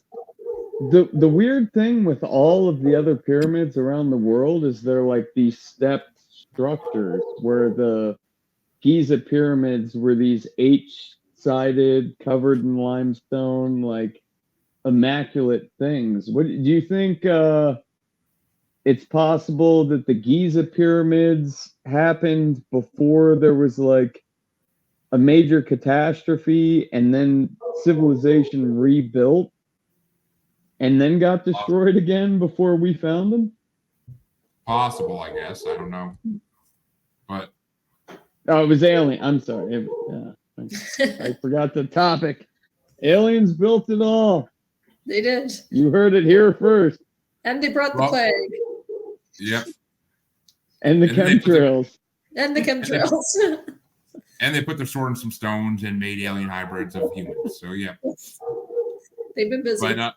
the weird thing with all of the other pyramids around the world is they're like these stepped structures, where the Giza pyramids were these H-sided, covered in limestone, like immaculate things. What do you think? It's possible that the Giza pyramids happened before there was like a major catastrophe, and then civilization rebuilt and then got destroyed again before we found them? Possible, I guess. I don't know. But oh, it was alien. I'm sorry. I forgot the topic. Aliens built it all. They did. You heard it here first. And they brought the plague. Yep. And the chemtrails. And the chemtrails. And they put their sword in some stones and made alien hybrids of humans. So, yeah. They've been busy. But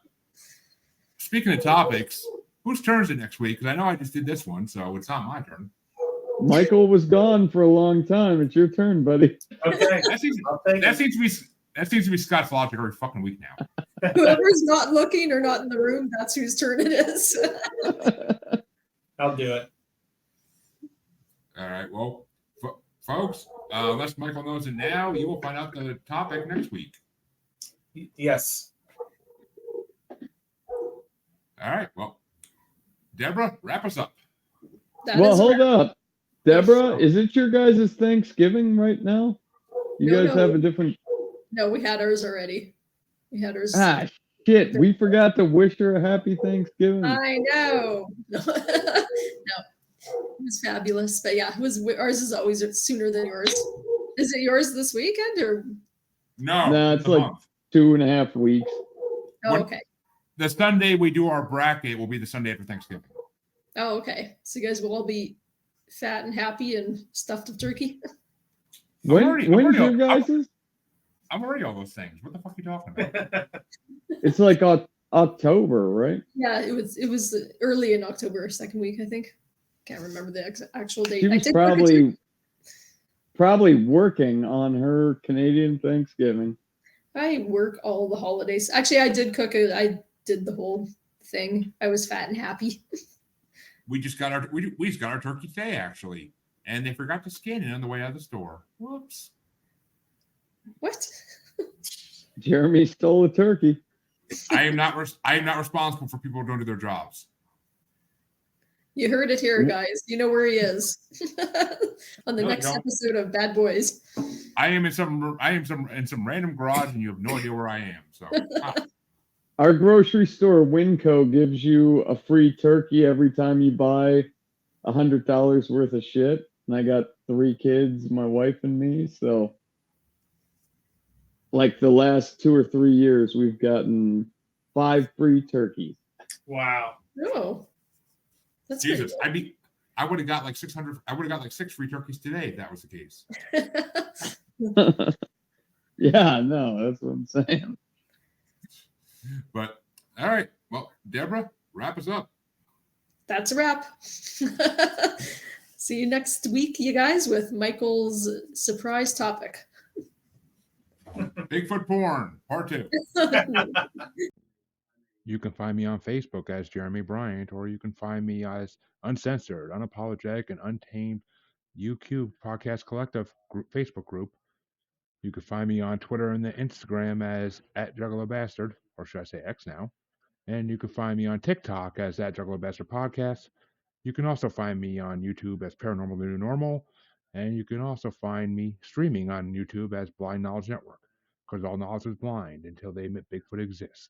speaking of topics, whose turn is it next week? Because I know I just did this one, so it's not my turn. Michael was gone for a long time. It's your turn, buddy. Okay. That seems to be Scott's logic every fucking week now. Whoever's not looking or not in the room, that's whose turn it is. I'll do it. All right. Well, folks, unless Michael knows it now, you will find out the topic next week. Yes. All right. Well, Deborah, wrap us up. Hold up. Deborah, is it your guys' Thanksgiving right now? You guys have a different... No, we had ours already. We had ours. Ah, shit. We forgot to wish her a happy Thanksgiving. I know. No, it was fabulous. But yeah, ours is always sooner than yours. Is it yours this weekend or? No, it's like 2.5 weeks. Oh, okay. The Sunday we do our bracket will be the Sunday after Thanksgiving. Oh, okay. So you guys will all be fat and happy and stuffed with turkey. When's your guys'? I'm already all those things. What the fuck are you talking about? It's like October, right? Yeah, it was early in October, second week, I think. Can't remember the actual date. She was probably working on her Canadian Thanksgiving. I work all the holidays. Actually, I did cook it. I did the whole thing. I was fat and happy. We just got our turkey today, actually, and they forgot to skin it on the way out of the store. Whoops. What? Jeremy stole a turkey. I am not responsible for people who don't do their jobs. You heard it here, guys. You know where he is on the next episode of Bad Boys. I am in some random garage, and you have no idea where I am. So, Our grocery store, Winco, gives you a free turkey every time you buy $100 worth of shit. And I got 3 kids, my wife and me. So, like the last 2 or 3 years, we've gotten 5 free turkeys. Wow. Oh, that's Jesus. I would have got like 600. I would have got like 6 free turkeys today if that was the case. Yeah, no, that's what I'm saying. But all right, well, Deborah, wrap us up. That's a wrap. See you next week, you guys, with Michael's surprise topic. Bigfoot porn, part 2. You can find me on Facebook as Jeremy Bryant, or you can find me as Uncensored, Unapologetic, and Untamed UQ Podcast Collective Facebook group. You can find me on Twitter and the Instagram as @JuggaloBastard, or should I say X now. And you can find me on TikTok as @JuggaloBastard Podcast. You can also find me on YouTube as Paranormal The New Normal. And you can also find me streaming on YouTube as Blind Knowledge Network, because all knowledge is blind until they admit Bigfoot exists.